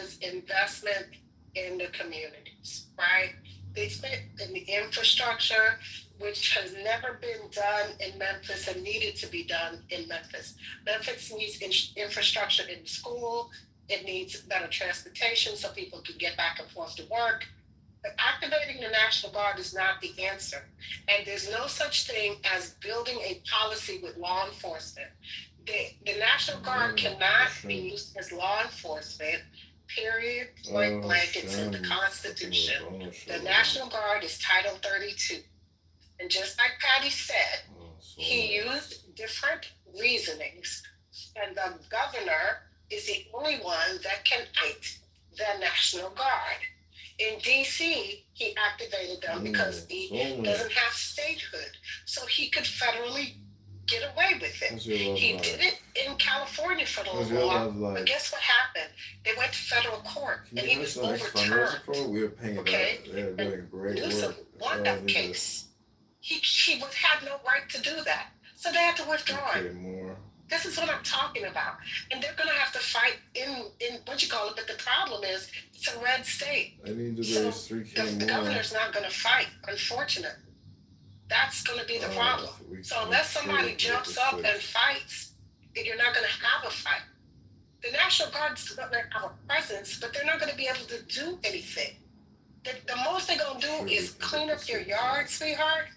is investment in the communities, right? They spent in the infrastructure, which has never been done in Memphis and needed to be done in Memphis. Memphis needs infrastructure in school. It needs better transportation so people can get back and forth to work. But activating the National Guard is not the answer. And there's no such thing as building a policy with law enforcement. The National Guard cannot be used as law enforcement, period, point blank. It's in the Constitution. The National Guard is Title 32. And just like Patty said, he used different reasonings. And the governor is the only one that can act the National Guard. In DC, he activated them because he doesn't have statehood. So he could federally get away with it. He did it in California for the law. But guess what happened? They went to federal court and he was overturned. Okay? Newsom won that case. He had no right to do that. So they had to withdraw it. This is what I'm talking about. And they're gonna have to fight in what you call it, but the problem is it's a red state. So the governor's not gonna fight, unfortunately. That's gonna be the problem. So unless somebody jumps up and fights, then you're not gonna have a fight. The National Guard's gonna have a presence, but they're not gonna be able to do anything. The most they're gonna do is clean up your yard, sweetheart.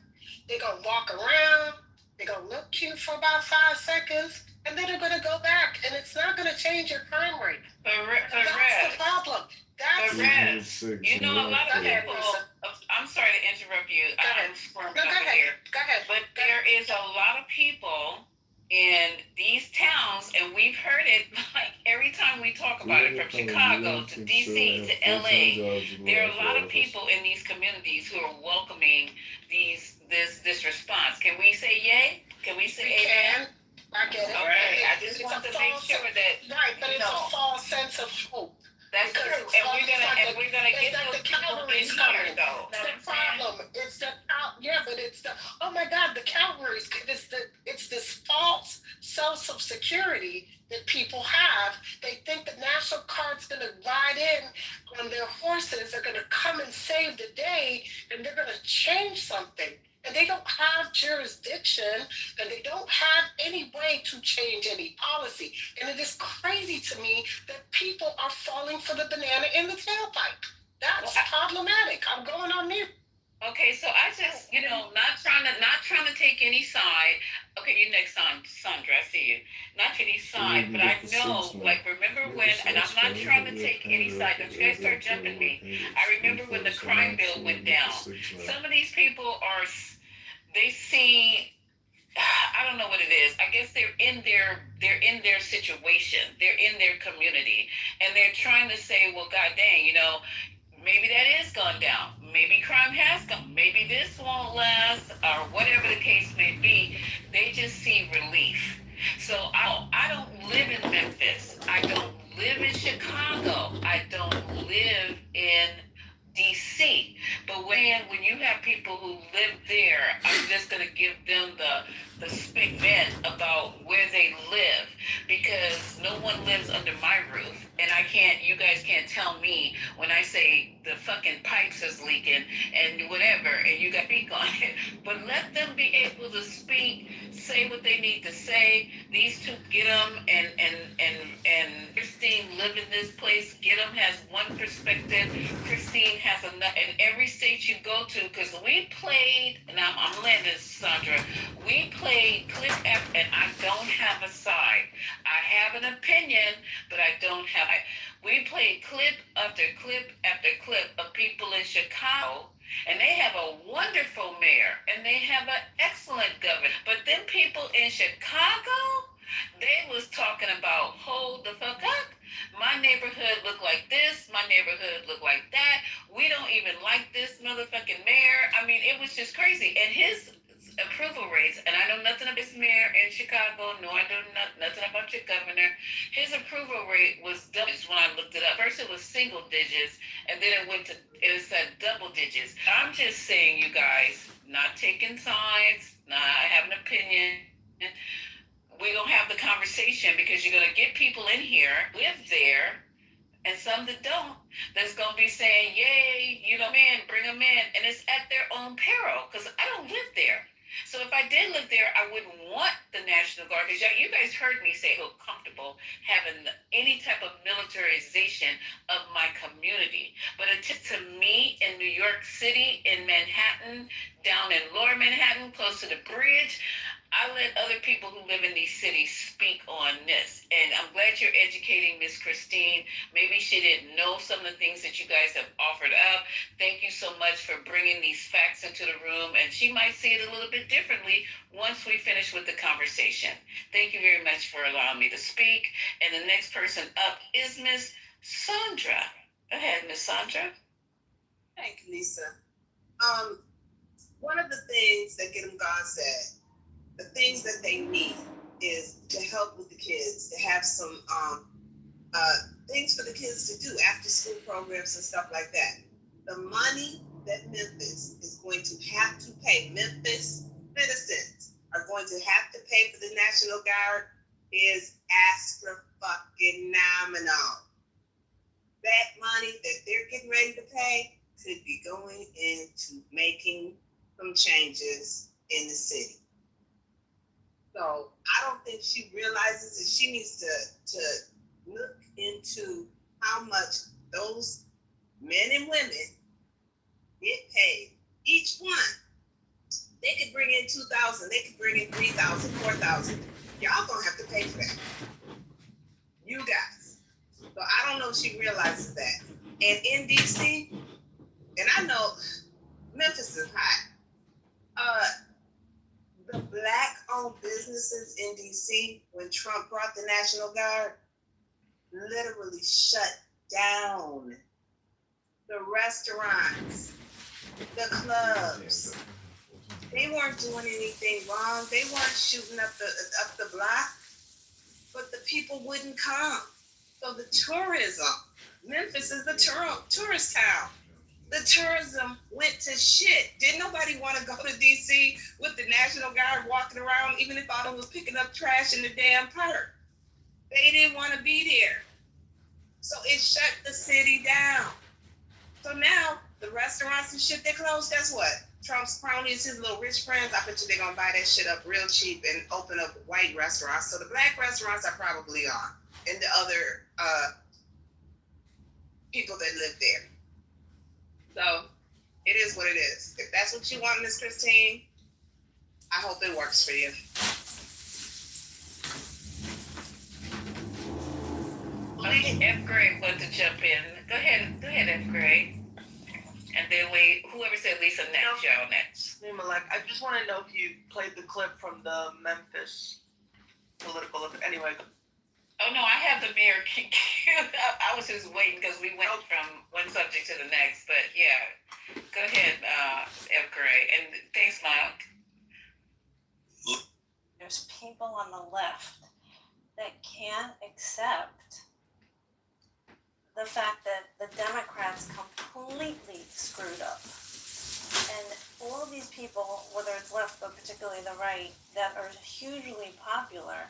They're gonna walk around. They're gonna look cute for about 5 seconds, and then they're gonna go back, and it's not gonna change your crime rate. That's the problem. That's You know, a lot of people, I'm sorry to interrupt you. Go ahead. I'm No, go ahead. Go ahead. But there is a lot of people in these towns, and we've heard it like every time we talk about it from Chicago to DC to LA, there are a lot of people in these communities who are welcoming this response. Can we say yay? Can we say amen? I get it. All right. I just want to make sure that right, but it's a false sense of hope. That's true. And we're gonna get those people in here though. It's the problem. It's the but it's the oh my God, the cavalry's it's this false sense of security that people have. They think the National Guard's gonna ride in on their horses, they're gonna come and save the day, and they're gonna change something. And they don't have jurisdiction, and they don't have any way to change any policy. And it is crazy to me that people are falling for the banana in the tailpipe. That's problematic. I'm going on mute. Okay, so I just, not trying to take any side. Okay, you next on Sandra, I see you. Not any side, but I know, remember when, and I'm not trying to take any side, don't you guys start jumping me. I remember when the crime bill went down. Some of these people they see, I don't know what it is. I guess they're in their situation. They're in their community. And they're trying to say, well, God dang, maybe that is gone down. Maybe crime has gone. Maybe this won't last, or whatever the case may be. They just see relief. So I don't live in Memphis. I don't live in Chicago. I don't live in DC. But when you have people who live there, I'm just going to give them the statement about where they live, because no one lives under my roof. And you guys can't tell me when I say the fucking pipes is leaking and whatever, and you got to speak on it. But let them be able to speak, say what they need to say. These two, get them, and Christine live in this place. Get them has one perspective. Christine has another. In every state you go to, because we played, and I'm landing, Sandra, we played clip after, and I don't have a side. I have an opinion, but I don't have it. We played clip after clip after clip of people in Chicago, and they have a wonderful mayor, and they have an excellent governor. But then people in Chicago, they was talking about, hold the fuck up. My neighborhood look like this. My neighborhood look like that. We don't even like this motherfucking mayor. I mean, it was just crazy. And his approval rates, and I know nothing about this mayor in Chicago, no, I know nothing about your governor. His approval rate was double when I looked it up. First it was single digits, and then it said double digits. I'm just saying, you guys, not taking sides, not have an opinion. We're going to have the conversation, because you're going to get people in here, live there, and some that don't, that's going to be saying, yay, man, bring them in. And it's at their own peril, because I don't live there. So if I did live there, I wouldn't want the National Guard, because you guys heard me say I feel comfortable having any type of militarization of my community. But to me, in New York City, in Manhattan, down in Lower Manhattan, close to the bridge, I let other people who live in these cities speak on this. And I'm glad you're educating Miss Christine. Maybe she didn't know some of the things that you guys have offered up. Thank you so much for bringing these facts into the room. And she might see it a little bit differently once we finish with the conversation. Thank you very much for allowing me to speak. And the next person up is Miss Sandra. Go ahead, Miss Sandra. Thank you, Lisa. One of the things that Get 'em God said, the things that they need is to help with the kids, to have some things for the kids to do, after school programs and stuff like that. The money that Memphis is going to have to pay, Memphis citizens are going to have to pay for the National Guard is astrofucking-nominal. That money that they're getting ready to pay could be going into making some changes in the city. So I don't think she realizes that she needs to look into how much those men and women get paid. Each one, they could bring in 2,000, they could bring in 3,000, 4,000. Y'all gonna have to pay for that. You guys. So I don't know if she realizes that. And in DC, and I know Memphis is hot. The black-owned businesses in DC, when Trump brought the National Guard, literally shut down. The restaurants, the clubs, they weren't doing anything wrong. They weren't shooting up the block, but the people wouldn't come. So the tourism, Memphis is the tourist town. The tourism went to shit. Didn't nobody want to go to DC with the National Guard walking around, even if all of them was picking up trash in the damn park? They didn't want to be there. So it shut the city down. So now the restaurants and shit, they closed. Guess what? Trump's cronies, his little rich friends, I bet you they're gonna buy that shit up real cheap and open up white restaurants. So the black restaurants are probably on, and the other people that live there. So it is what it is. If that's what you want, Miss Christine, I hope it works for you. Okay, F. Grade wants to jump in. Go ahead, F. Grade. And then whoever said Lisa next, y'all next. I just want to know if you played the clip from the Memphis political. Anyway. Oh no, I have the mayor queued up. I was just waiting because we went from one subject to the next. But yeah, go ahead, F. Gray. And thanks, Mike. There's people on the left that can't accept the fact that the Democrats completely screwed up. And all of these people, whether it's left but particularly the right, that are hugely popular,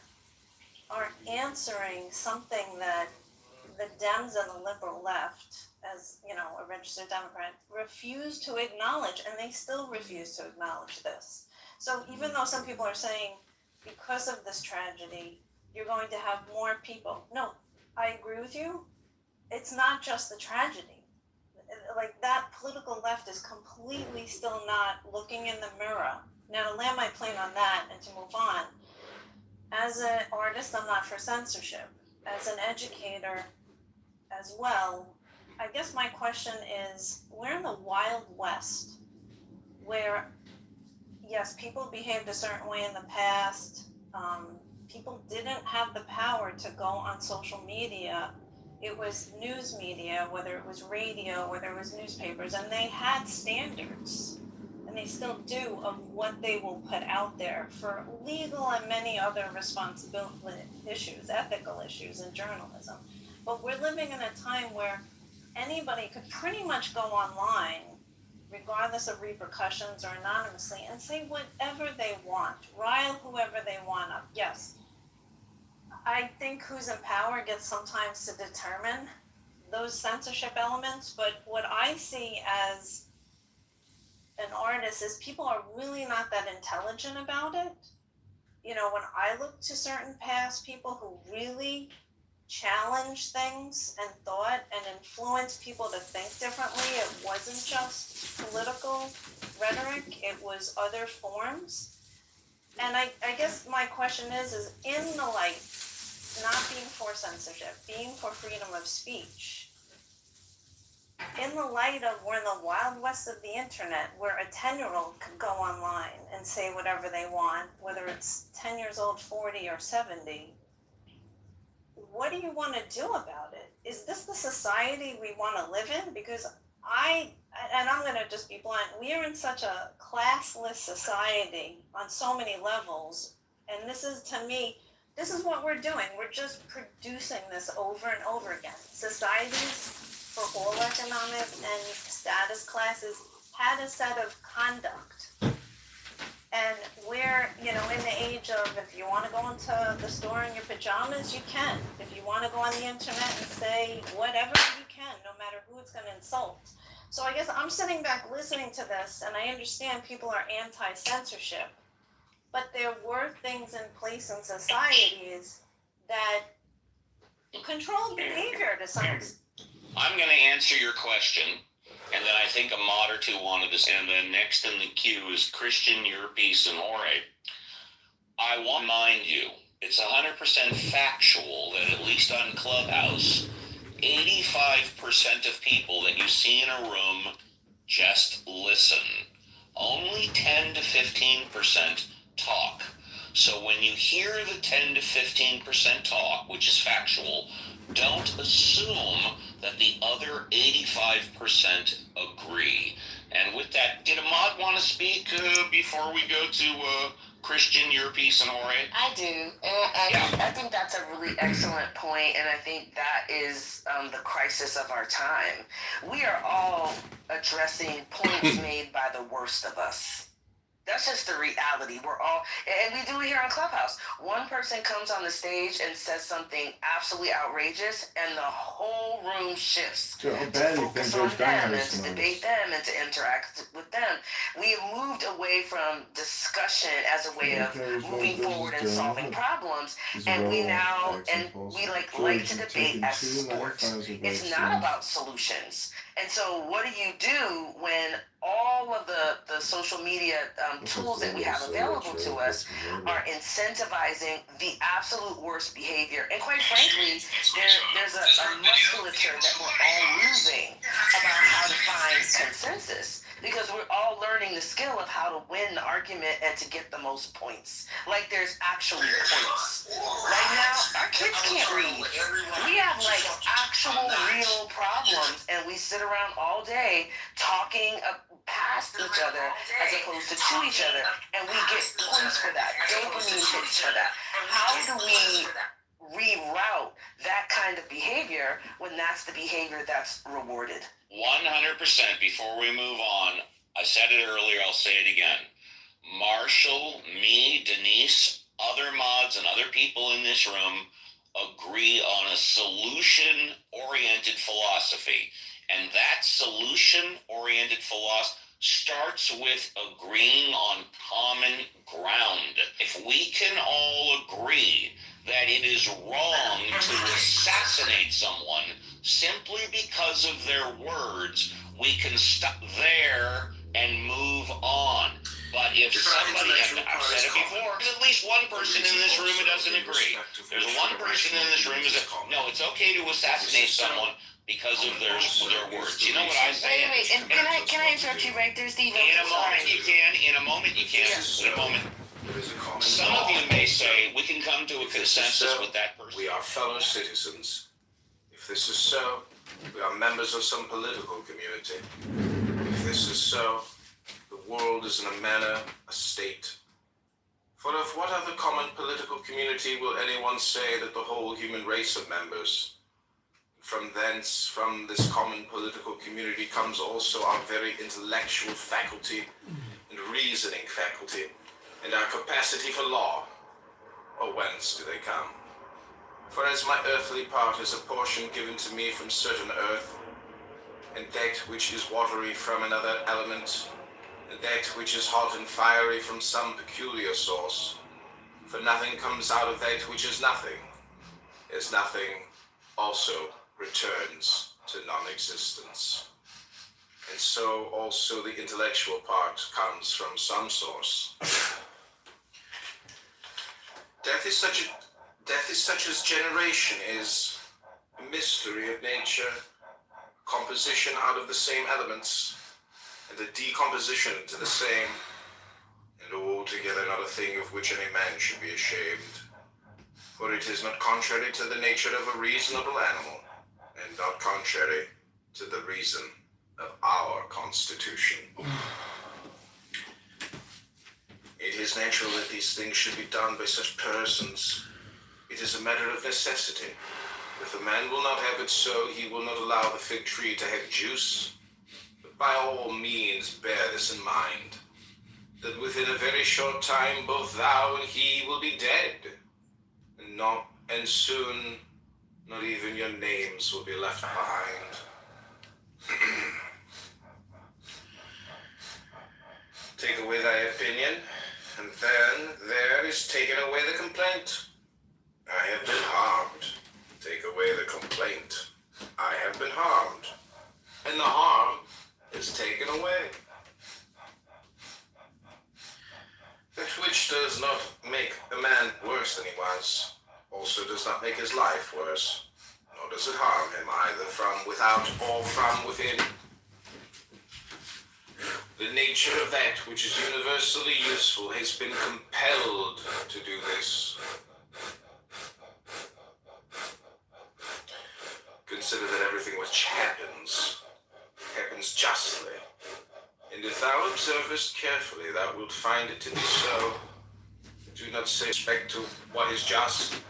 are answering something that the Dems and the liberal left, as you know, a registered Democrat, refuse to acknowledge, and they still refuse to acknowledge this. So even though some people are saying, because of this tragedy, you're going to have more people. No, I agree with you. It's not just the tragedy. Like, that political left is completely still not looking in the mirror. Now, to land my plane on that and to move on, as an artist, I'm not for censorship. As an educator as well, I guess my question is, we're in the Wild West where, yes, people behaved a certain way in the past. People didn't have the power to go on social media. It was news media, whether it was radio, whether it was newspapers, and they had standards, and they still do, of what they will put out there for legal and many other responsibility issues, ethical issues in journalism. But we're living in a time where anybody could pretty much go online, regardless of repercussions or anonymously, and say whatever they want, rile whoever they want up. Yes, I think who's in power gets sometimes to determine those censorship elements, but what I see as an artist is people are really not that intelligent about it. You know, when I look to certain past people who really challenge things and thought and influence people to think differently, it wasn't just political rhetoric, it was other forms. And I guess my question is in the light, not being for censorship, being for freedom of speech, in the light of we're in the Wild West of the internet, where a 10-year-old could go online and say whatever they want, whether it's 10 years old, 40, or 70, what do you want to do about it? Is this the society we want to live in? Because I'm going to just be blunt, we are in such a classless society on so many levels, and this is, to me, this is what we're doing. We're just producing this over and over again. Societies for all economic and status classes had a set of conduct. And we're, in the age of, if you want to go into the store in your pajamas, you can. If you want to go on the internet and say whatever, you can, no matter who it's going to insult. So I guess I'm sitting back listening to this, and I understand people are anti-censorship. But there were things in place in societies that controlled behavior to some extent. I'm going to answer your question, and then I think a mod or two wanted to say, and then next in the queue is Christian, Your Peace, and Jorge. I want to remind you, it's 100% factual that at least on Clubhouse, 85% of people that you see in a room just listen. Only 10 to 15% talk. So when you hear the 10 to 15% talk, which is factual, don't assume that the other 85% agree. And with that, did Ahmad want to speak before we go to Christian, your piece, and Jorge? I do, and I think that's a really excellent point, and I think that is the crisis of our time. We are all addressing points made by the worst of us. That's just the reality. We're all, and we do it here on Clubhouse. One person comes on the stage and says something absolutely outrageous, and the whole room shifts So how to bad do you think focus George on them and Steinhart's to tonight? debate them and to interact with them. We have moved away from discussion as a way of moving forward and solving problems, and we now, and we like to debate as sport. It's not about solutions. And so what do you do when all of the social media tools that we have available to us are incentivizing the absolute worst behavior? And quite frankly, there's a musculature that we're all losing about how to find consensus, because we're all learning the skill of how to win the argument and to get the most points. Like there's actually points. Right now, our kids can't read. We have like actual real problems, and we sit around all day talking past each other as opposed to each other, and we get points for that, dopamine hits for that. How do we reroute that kind of behavior when that's the behavior that's rewarded? 100%. Before we move on, I said it earlier, I'll say it again. Marshall, me, Denise, other mods, and other people in this room agree on a solution-oriented philosophy. And that solution-oriented philosophy starts with agreeing on common ground. If we can all agree that it is wrong to assassinate someone simply because of their words, we can stop there and move on. But if somebody, I've said it before, there's at least one person in this room who doesn't agree. There's one person in this room who says, no, it's okay to assassinate someone because of their words. You know what I say? Wait, and can I interrupt you right there, Steve? In a moment you can. In a moment you can. In a moment. Some of you may say we can come to a consensus with that person. We are fellow citizens. If this is so, we are members of some political community. If this is so, the world is in a manner a state. For of what other common political community will anyone say that the whole human race of members? From thence, from this common political community comes also our very intellectual faculty and reasoning faculty, and our capacity for law. Or whence do they come? For as my earthly part is a portion given to me from certain earth, and that which is watery from another element, and that which is hot and fiery from some peculiar source, for nothing comes out of that which is nothing, as nothing also returns to non-existence. And so also the intellectual part comes from some source. Death is such as generation is, a mystery of nature, composition out of the same elements, and a decomposition to the same, and altogether not a thing of which any man should be ashamed. For it is not contrary to the nature of a reasonable animal, and not contrary to the reason of our constitution. It is natural that these things should be done by such persons. It is a matter of necessity. If a man will not have it so, he will not allow the fig tree to have juice. But by all means bear this in mind, that within a very short time both thou and he will be dead, and soon not even your names will be left behind. Take away thy opinion, and then there is taken away the complaint. I have been harmed. Take away the complaint. I have been harmed. And the harm is taken away. That which does not make a man worse than he was, also does not make his life worse, nor does it harm him either from without or from within. The nature of that which is universally useful has been compelled to do this. consider that everything which happens justly. And if thou observest carefully, thou wilt find it to be so. Do not say respect to what is just,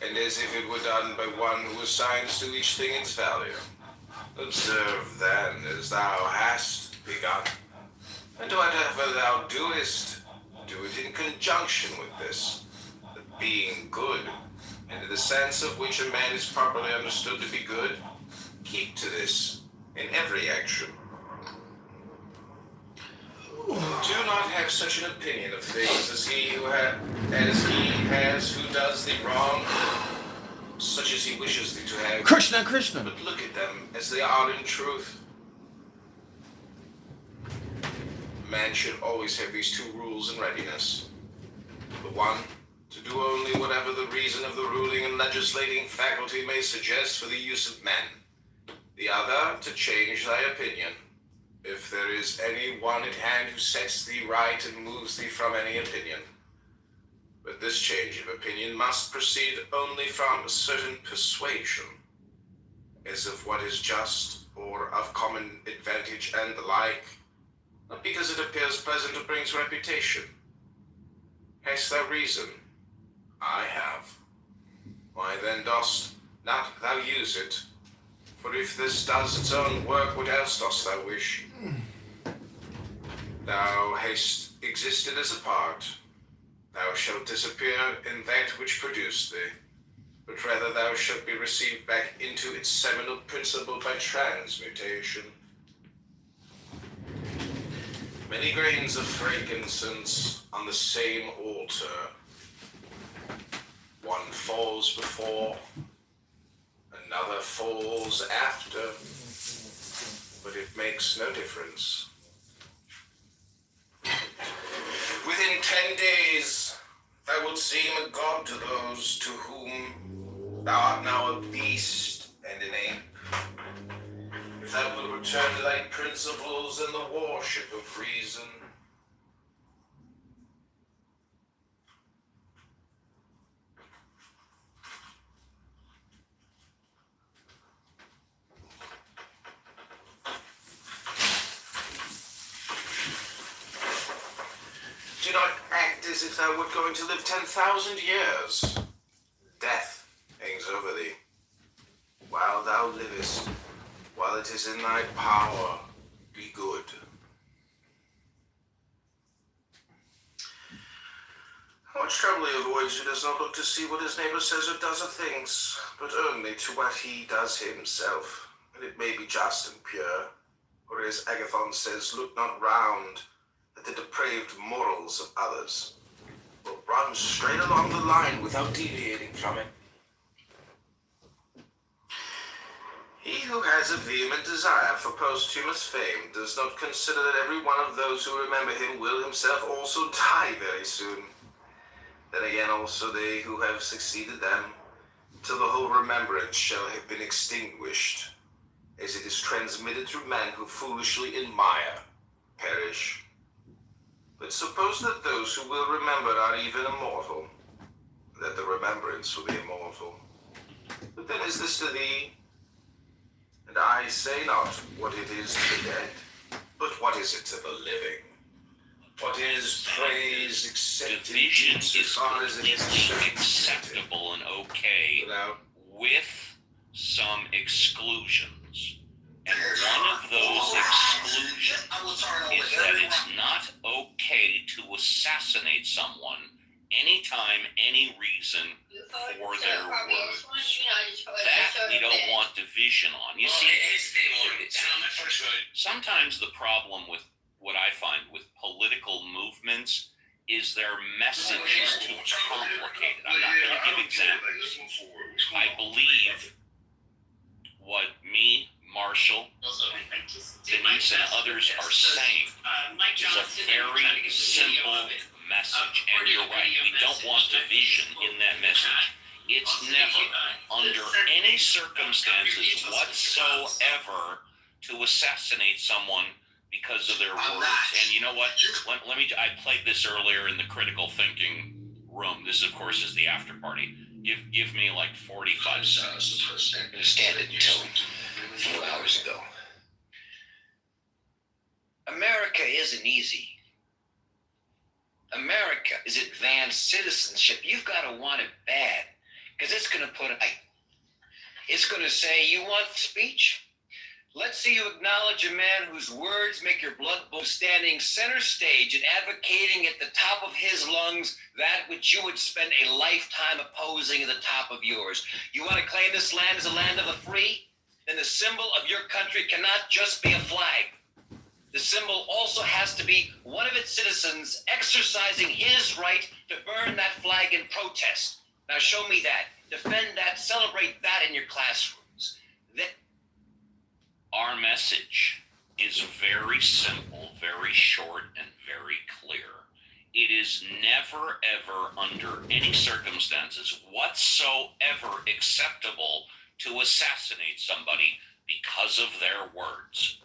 and as if it were done by one who assigns to each thing its value. Observe then as thou hast begun, and whatever thou doest, do it in conjunction with this, the being good, and in the sense of which a man is properly understood to be good. Keep to this in every action. Do not have such an opinion of things as he has who does thee wrong, such as he wishes thee to have. Krishna. But look at them as they are in truth. Man should always have these two rules in readiness. The one, to do only whatever the reason of the ruling and legislating faculty may suggest for the use of men. The other, to change thy opinion, if there is any one at hand who sets thee right and moves thee from any opinion. But this change of opinion must proceed only from a certain persuasion, as of what is just or of common advantage and the like, not because it appears pleasant or brings reputation. Hast thou reason? I have. Why then dost not thou use it? For if this does its own work, what else dost thou wish? Thou hast existed as a part. Thou shalt disappear in that which produced thee, but rather thou shalt be received back into its seminal principle by transmutation. Many grains of frankincense on the same altar. One falls before, another falls after, but it makes no difference. Within 10 days, thou wilt seem a god to those to whom thou art now a beast and an ape. If thou wilt return to thy principles and the worship of reason, do not act as if thou wert going to live 10,000 years. Death hangs over thee. While thou livest, while it is in thy power, be good. How much trouble he avoids who does not look to see what his neighbor says or does of things, but only to what he does himself, and it may be just and pure. Or as Agathon says, look not round at the depraved morals of others, but run straight along the line without deviating from it. He who has a vehement desire for posthumous fame does not consider that every one of those who remember him will himself also die very soon. Then again also they who have succeeded them, till the whole remembrance shall have been extinguished, as it is transmitted through men who foolishly admire, perish. But suppose that those who will remember are even immortal, that the remembrance will be immortal. But then is this to thee? And I say not what it is to the dead, but what is it to the living? What is praise accepted Division so is far as it is acceptable and okay with some exclusions. And one of those exclusions is that it's not okay to assassinate someone anytime, any reason for their words. That we don't want division on. You see, sometimes the problem with what I find with political movements is their message is too complicated. I'm not going to give examples. I believe what me, Marshall, Denise, and others are saying is a very simple message. And you're right, we don't want division in that message. It's never, under any circumstances whatsoever, to assassinate someone because of their words. And you know what? Let me. I played this earlier in the critical thinking room. This, of course, is the after party. Give me like 45 seconds. I understand it until a few hours ago. America isn't easy. America is advanced citizenship. You've got to want it bad, because it's going to say, you want speech? Let's see you acknowledge a man whose words make your blood boil, standing center stage and advocating at the top of his lungs that which you would spend a lifetime opposing at the top of yours. You want to claim this land as a land of the free? Then the symbol of your country cannot just be a flag. The symbol also has to be one of its citizens exercising his right to burn that flag in protest. Now show me that. Defend that. Celebrate that in your classrooms. Our message is very simple, very short, and very clear. It is never, ever, under any circumstances whatsoever acceptable to assassinate somebody because of their words.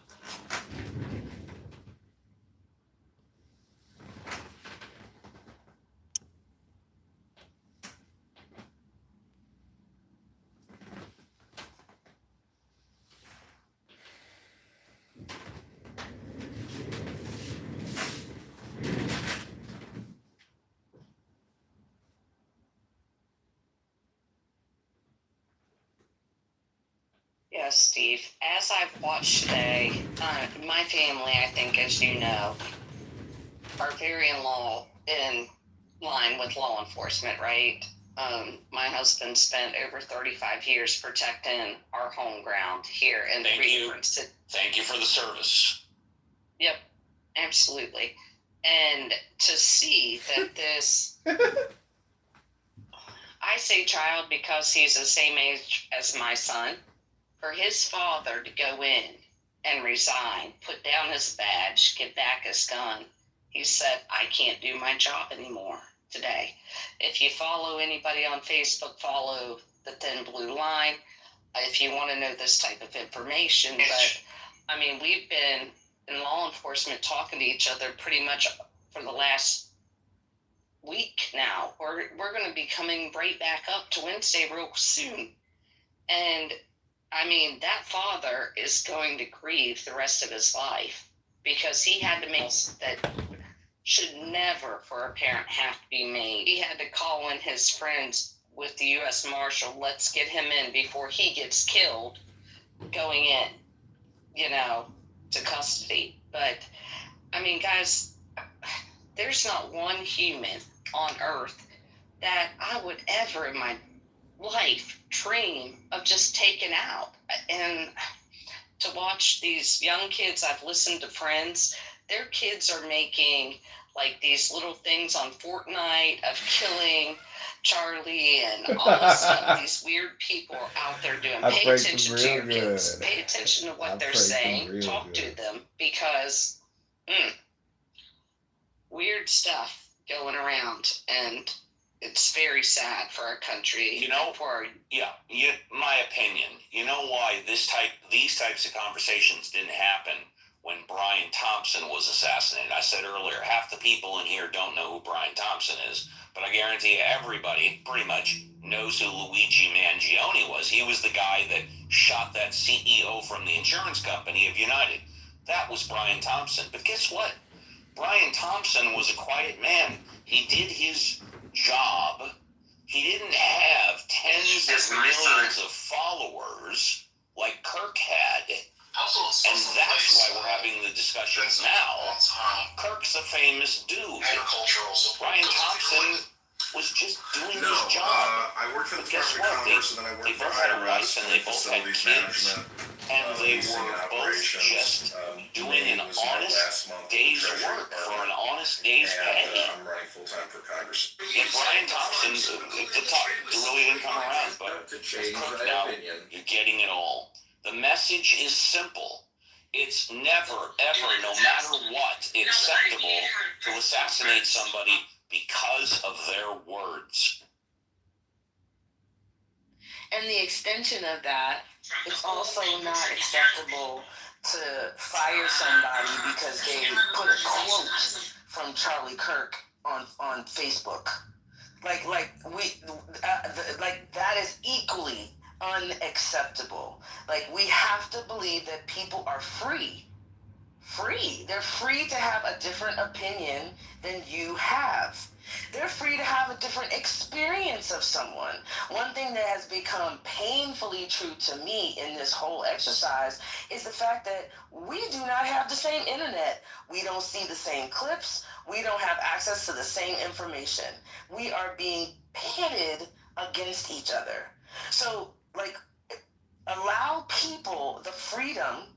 Yes, Steve. As I've watched today, my family, I think, as you know, are very in line with law enforcement, right? My husband spent over 35 years protecting our home ground here in the region. Thank you for the service. Yep, absolutely. And to see that this, I say child because he's the same age as my son, for his father to go in and resign, put down his badge, get back his gun, he said, I can't do my job anymore today. If you follow anybody on Facebook, follow the Thin Blue Line if you want to know this type of information. But, I mean, we've been in law enforcement talking to each other pretty much for the last week now. We're going to be coming right back up to Wednesday real soon. And I mean, that father is going to grieve the rest of his life because he had to make that should never for a parent have to be made. He had to call in his friends with the U.S. Marshal, let's get him in before he gets killed going in, to custody. But, I mean, guys, there's not one human on earth that I would ever in my life dream of just taking out. And to watch these young kids, I've listened to friends, their kids are making like these little things on Fortnite of killing Charlie and all this stuff. These weird people are out there doing. Pay attention to your kids. Pay attention to what they're saying. Talk to them because weird stuff going around, and it's very sad for our country. My opinion. You know why these types of conversations didn't happen when Brian Thompson was assassinated? I said earlier, half the people in here don't know who Brian Thompson is, but I guarantee everybody pretty much knows who Luigi Mangione was. He was the guy that shot that CEO from the insurance company of United. That was Brian Thompson. But guess what? Brian Thompson was a quiet man. He did his job. He didn't have tens of millions of followers like Kirk had. And that's why we're having the discussions now. Kirk's a famous dude. Brian Thompson was just doing his job. I worked for the Guess Department of what? Commerce, and then I worked They for both had a wife IRS, and they both had facilities kids. management, And they leasing were and both operations. just doing an was my honest last month in the day's Treasury work for Department, an honest day's pay. and I'm running full time for Congress. Yeah, Brian Thompson, it really didn't come around, but Kirk, now you're getting it all. The message is simple. It's never, ever, no matter what, acceptable to assassinate somebody because of their words. And the extension of that, it's also not acceptable to fire somebody because they put a quote from Charlie Kirk on Facebook. Like that is equally unacceptable. Like, we have to believe that people are free. They're free to have a different opinion than you have. They're free to have a different experience of someone. One thing that has become painfully true to me in this whole exercise is the fact that we do not have the same internet. We don't see the same clips. We don't have access to the same information. We are being pitted against each other. So, like, allow people the freedom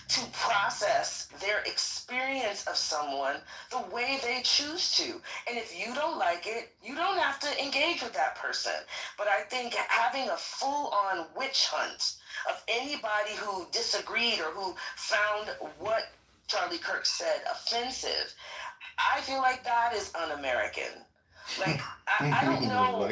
to process their experience of someone the way they choose to. And if you don't like it, you don't have to engage with that person. But I think having a full-on witch hunt of anybody who disagreed or who found what Charlie Kirk said offensive, I feel like that is un-American. Like, I don't know.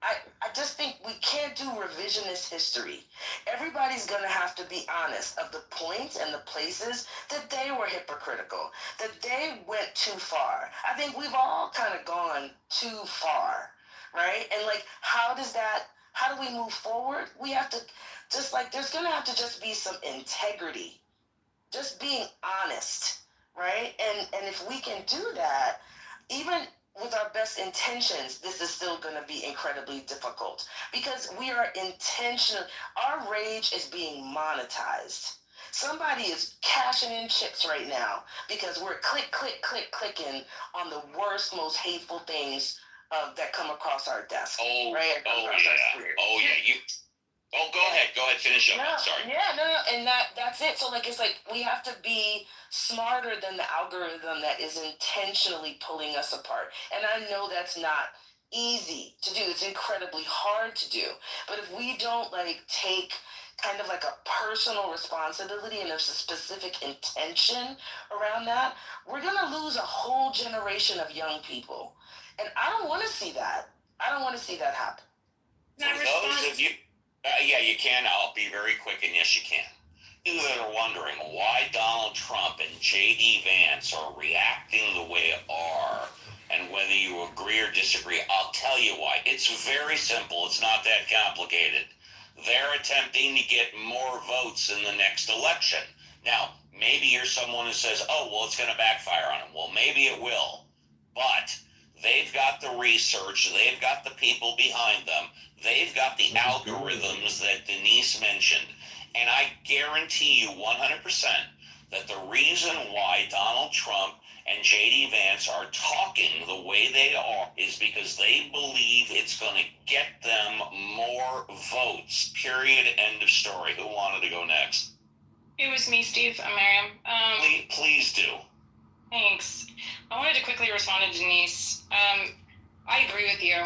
I just think we can't do revisionist history. Everybody's going to have to be honest of the points and the places that they were hypocritical, that they went too far. I think we've all kind of gone too far, right? And, like, how do we move forward? We have to just, like, there's going to have to just be some integrity, just being honest, right? And if we can do that, even with our best intentions, this is still going to be incredibly difficult because we are intentional. Our rage is being monetized. Somebody is cashing in chips right now because we're clicking on the worst, most hateful things that come across our desk. Oh, right? oh yeah. Go ahead. Finish up. I'm sorry. And that's it. So, like, it's like we have to be smarter than the algorithm that is intentionally pulling us apart. And I know that's not easy to do. It's incredibly hard to do. But if we don't, like, take kind of like a personal responsibility and there's a specific intention around that, we're going to lose a whole generation of young people. And I don't want to see that. I don't want to see that happen. For those of you, yeah, you can. I'll be very quick, and yes, you can. You that are wondering why Donald Trump and J.D. Vance are reacting the way they are, and whether you agree or disagree, I'll tell you why. It's very simple. It's not that complicated. They're attempting to get more votes in the next election. Now, maybe you're someone who says, oh, well, it's going to backfire on them. Well, maybe it will. But they've got the research. They've got the people behind them. They've got the algorithms that Denise mentioned. And I guarantee you 100% that the reason why Donald Trump and J.D. Vance are talking the way they are is because they believe it's going to get them more votes. Period. End of story. Who wanted to go next? It was me, Steve. I'm Miriam. Please do. Thanks. I wanted to quickly respond to Denise. I agree with you,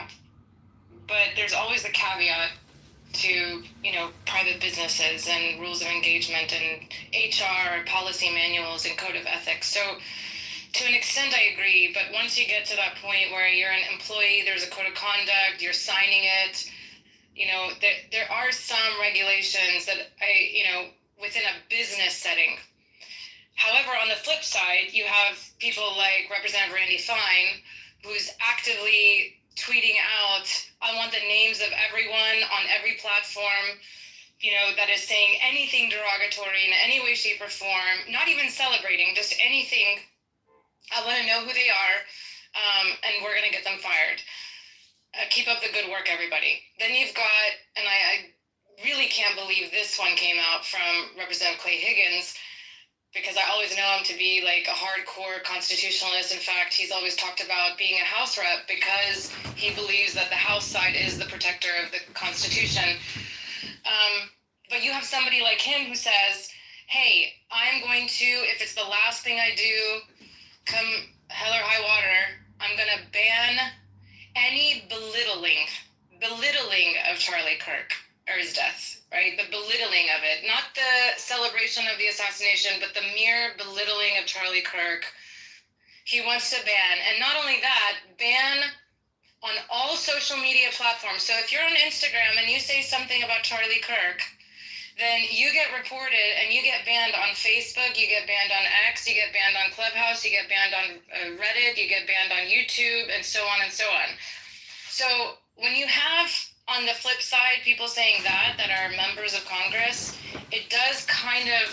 but there's always the caveat to, private businesses and rules of engagement and HR policy manuals and code of ethics. So to an extent, I agree, but once you get to that point where you're an employee, there's a code of conduct, you're signing it, there are some regulations that within a business setting. However, on the flip side, you have people like Representative Randy Fine, who's actively tweeting out, I want the names of everyone on every platform, that is saying anything derogatory in any way, shape, or form, not even celebrating, just anything. I want to know who they are, and we're going to get them fired. Keep up the good work, everybody. Then you've got, and I really can't believe this one came out from Representative Clay Higgins, because I always know him to be like a hardcore constitutionalist. In fact, he's always talked about being a House rep because he believes that the House side is the protector of the Constitution. But you have somebody like him who says, hey, I'm going to, if it's the last thing I do, come hell or high water, I'm going to ban any belittling of Charlie Kirk or his death, right? The belittling of it, not the celebration of the assassination, but the mere belittling of Charlie Kirk. He wants to ban, and not only that, ban on all social media platforms. So if you're on Instagram and you say something about Charlie Kirk, then you get reported and you get banned on Facebook, you get banned on X, you get banned on Clubhouse, you get banned on Reddit, you get banned on YouTube, and so on and so on. So when you have on the flip side people saying that are members of Congress, it does kind of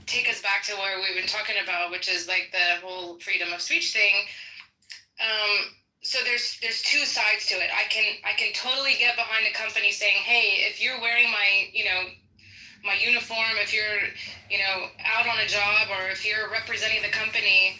take us back to where we've been talking about, which is like the whole freedom of speech thing. So there's two sides to it. I can totally get behind a company saying, hey, if you're wearing my uniform, if you're out on a job, or if you're representing the company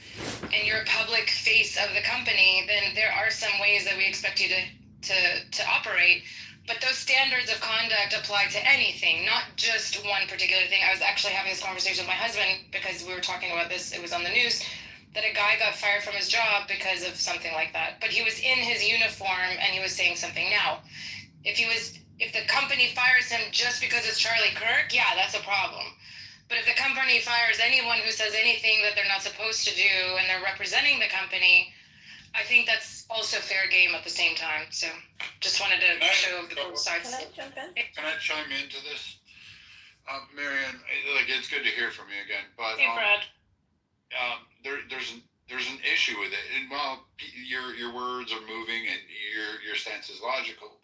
and you're a public face of the company, then there are some ways that we expect you to operate. But those standards of conduct apply to anything, not just one particular thing. I was actually having this conversation with my husband because we were talking about this. It was on the news that a guy got fired from his job because of something like that. But he was in his uniform and he was saying something. Now, if the company fires him just because it's Charlie Kirk, yeah, that's a problem. But if the company fires anyone who says anything that they're not supposed to do and they're representing the company, I think that's also fair game at the same time. So just wanted to show the both sides. Can I jump in? Can I chime into this? Marianne, like, it's good to hear from you again. But hey, Brad. There's an issue with it. And while your words are moving and your stance is logical,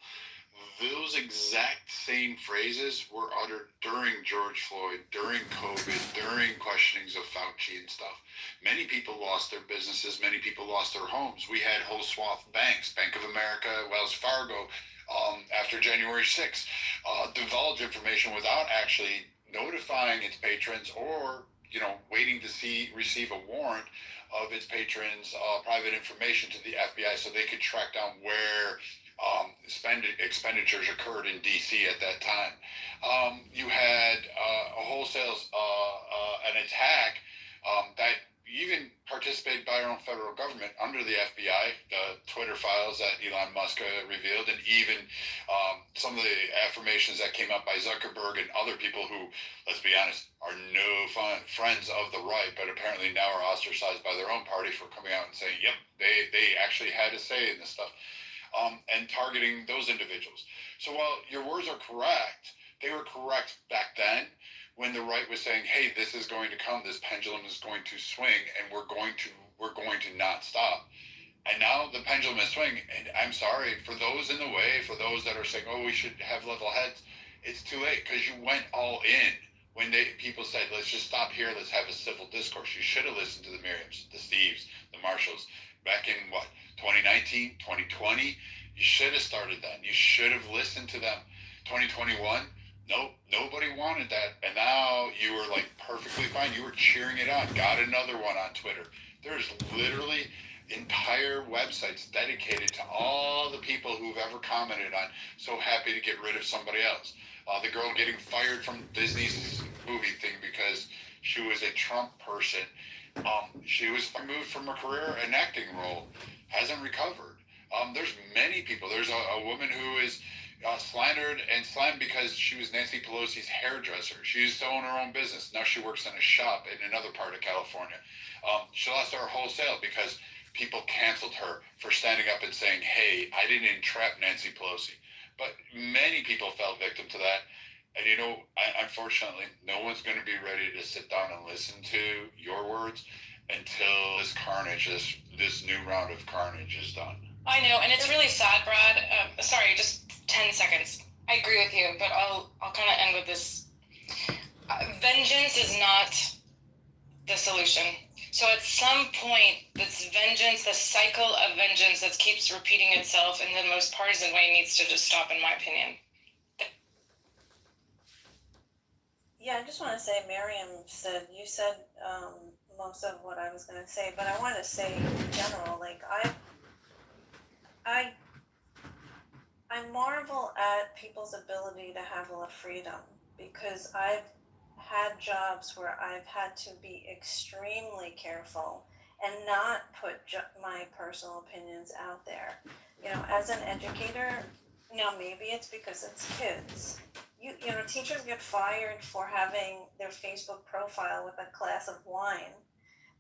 those exact same phrases were uttered during George Floyd, during COVID, during questionings of Fauci and stuff. Many people lost their businesses. Many people lost their homes. We had whole swath banks, Bank of America, Wells Fargo, after January 6th, divulge information without actually notifying its patrons or, waiting to receive a warrant of its patrons' private information to the FBI so they could track down where expenditures occurred in D.C. at that time. You had a wholesale an attack that even participated by our own federal government under the FBI, the Twitter files that Elon Musk revealed, and even some of the affirmations that came up by Zuckerberg and other people who, let's be honest, are no friends of the right, but apparently now are ostracized by their own party for coming out and saying, yep, they actually had a say in this stuff, and targeting those individuals. So while your words are correct, they were correct back then, when the right was saying, hey, this is going to come, this pendulum is going to swing, and we're going to not stop. And now the pendulum is swinging, and I'm sorry, for those in the way, for those that are saying, oh, we should have level heads, it's too late, because you went all in. When people said, let's just stop here, let's have a civil discourse, you should have listened to the Miriams, the Steves, the Marshalls, back in, 2019, 2020? You should have started then. You should have listened to them. 2021? Nope, nobody wanted that, and now you were like perfectly fine. You were cheering it on. Got another one on Twitter. There's literally entire websites dedicated to all the people who've ever commented on so happy to get rid of somebody else. The girl getting fired from Disney's movie thing because she was a Trump person. She was removed from a career, an acting role, hasn't recovered. There's many people. There's a woman who is slandered and slammed because she was Nancy Pelosi's hairdresser. She used to own her own business. Now she works in a shop in another part of California. She lost her wholesale because people canceled her for standing up and saying, hey, I didn't entrap Nancy Pelosi. But many people fell victim to that. And unfortunately, no one's going to be ready to sit down and listen to your words until this carnage, this new round of carnage is done. I know, and it's really sad, Brad. Sorry, just 10 seconds. I agree with you, but I'll kind of end with this. Vengeance is not the solution. So at some point, this vengeance, the cycle of vengeance that keeps repeating itself in the most partisan way needs to just stop, in my opinion. Yeah, I just want to say, Miriam said, you said most of what I was going to say, but I want to say in general, like, I marvel at people's ability to have a lot of freedom, because I've had jobs where I've had to be extremely careful and not put my personal opinions out there. As an educator, maybe it's because it's kids. Teachers get fired for having their Facebook profile with a glass of wine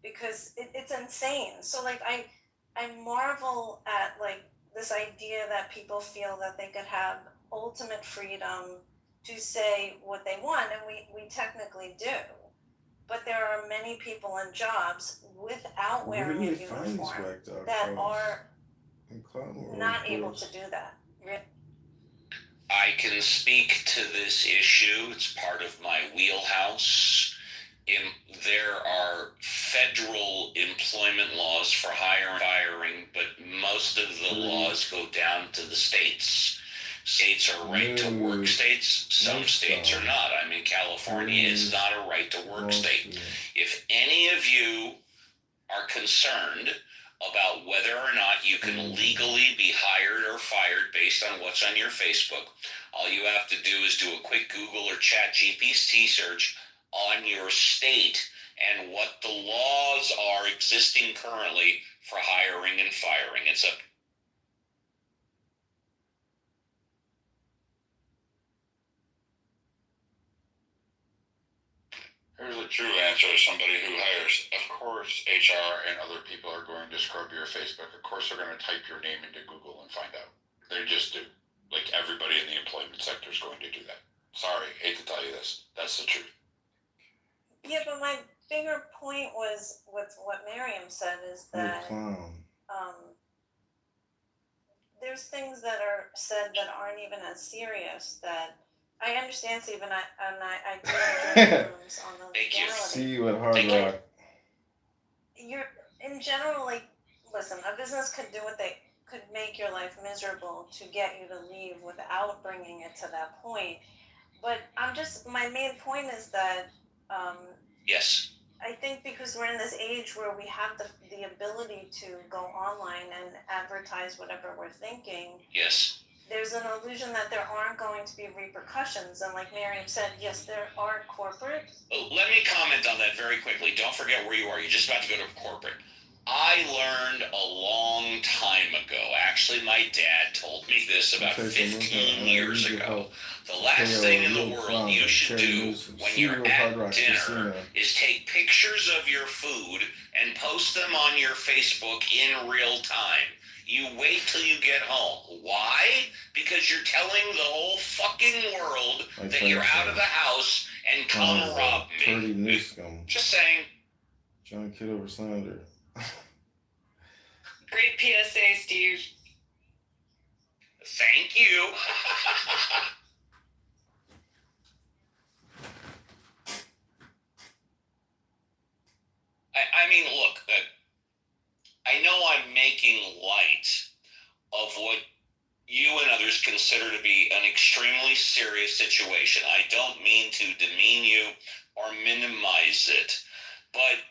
because it's insane. So, like, I marvel at, like, this idea that people feel that they could have ultimate freedom to say what they want, and we technically do. But there are many people in jobs without wearing a uniform that are not able to do that. I can speak to this issue. It's part of my wheelhouse. There are federal employment laws for hiring and firing, but most of the laws go down to the states. States are right to work states. Some states are not. I'm in California. It's not a right to work state. If any of you are concerned about whether or not you can legally be hired or fired based on what's on your Facebook, all you have to do is do a quick Google or Chat GPT search on your state and what the laws are existing currently for hiring and firing. It's a Here's a true answer as somebody who hires. Of course, HR and other people are going to scrub your Facebook. Of course, they're going to type your name into Google and find out. They just do. Like everybody in the employment sector is going to do that. Sorry, hate to tell you this. That's the truth. Yeah, but my bigger point was with what Miriam said is that there's things that are said that aren't even as serious that I understand, Stephen. I do enjoy rooms on the legality. See you at Hard Rock. You're in general, like, listen. A business could do what they could make your life miserable to get you to leave without bringing it to that point. But my main point is that yes. I think because we're in this age where we have the ability to go online and advertise whatever we're thinking. Yes. There's an illusion that there aren't going to be repercussions. And like Miriam said, yes, there are corporate. Let me comment on that very quickly. Don't forget where you are. You're just about to go to corporate. I learned a long time ago. Actually, my dad told me this about 15 years ago. The last thing in the world you should do when you're at dinner is take pictures of your food and post them on your Facebook in real time. You wait till you get home. Why? Because you're telling the whole fucking world that you're out of the house and come rob me. Just saying. John Kitover slander. Great PSA, Steve. Thank you. I mean, look, I know I'm making light of what you and others consider to be an extremely serious situation. I don't mean to demean you or minimize it, but,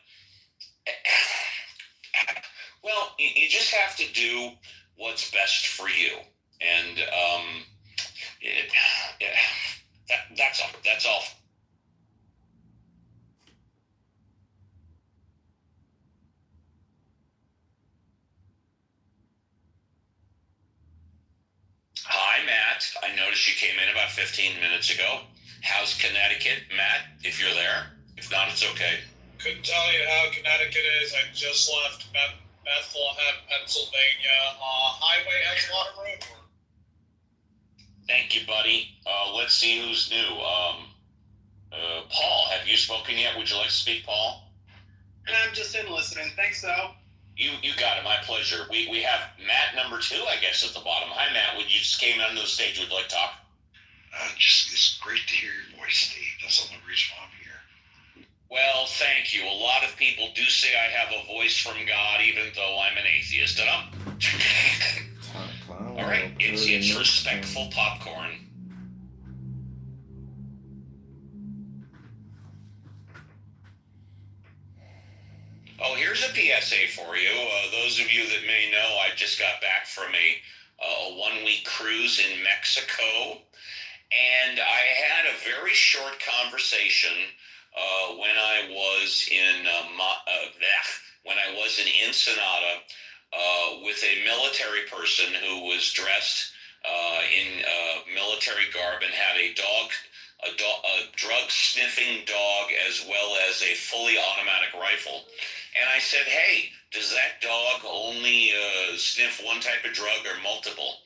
well, you just have to do what's best for you. And that's all. That's all. Hi, Matt. I noticed you came in about 15 minutes ago. How's Connecticut, Matt, if you're there? If not, it's okay. Couldn't tell you how Connecticut is. I just left Bethlehem, Pennsylvania. Highway has a lot of road work. Thank you, buddy. Let's see who's new. Paul, have you spoken yet? Would you like to speak, Paul? I'm just in listening. Thanks, Al. You got it. My pleasure. We have Matt number 2, I guess, at the bottom. Hi, Matt. You just came onto the stage. Would you like to talk? It's great to hear your voice, Steve. That's the only reason why I'm here. Well, thank you. A lot of people do say I have a voice from God, even though I'm an atheist. All right, it's respectful popcorn. Oh, here's a PSA for you. Those of you that may know, I just got back from a 1-week cruise in Mexico, and I had a very short conversation when I was in Ensenada with a military person who was dressed in military garb and had a drug sniffing dog as well as a fully automatic rifle. And I said, hey, does that dog only sniff one type of drug or multiple?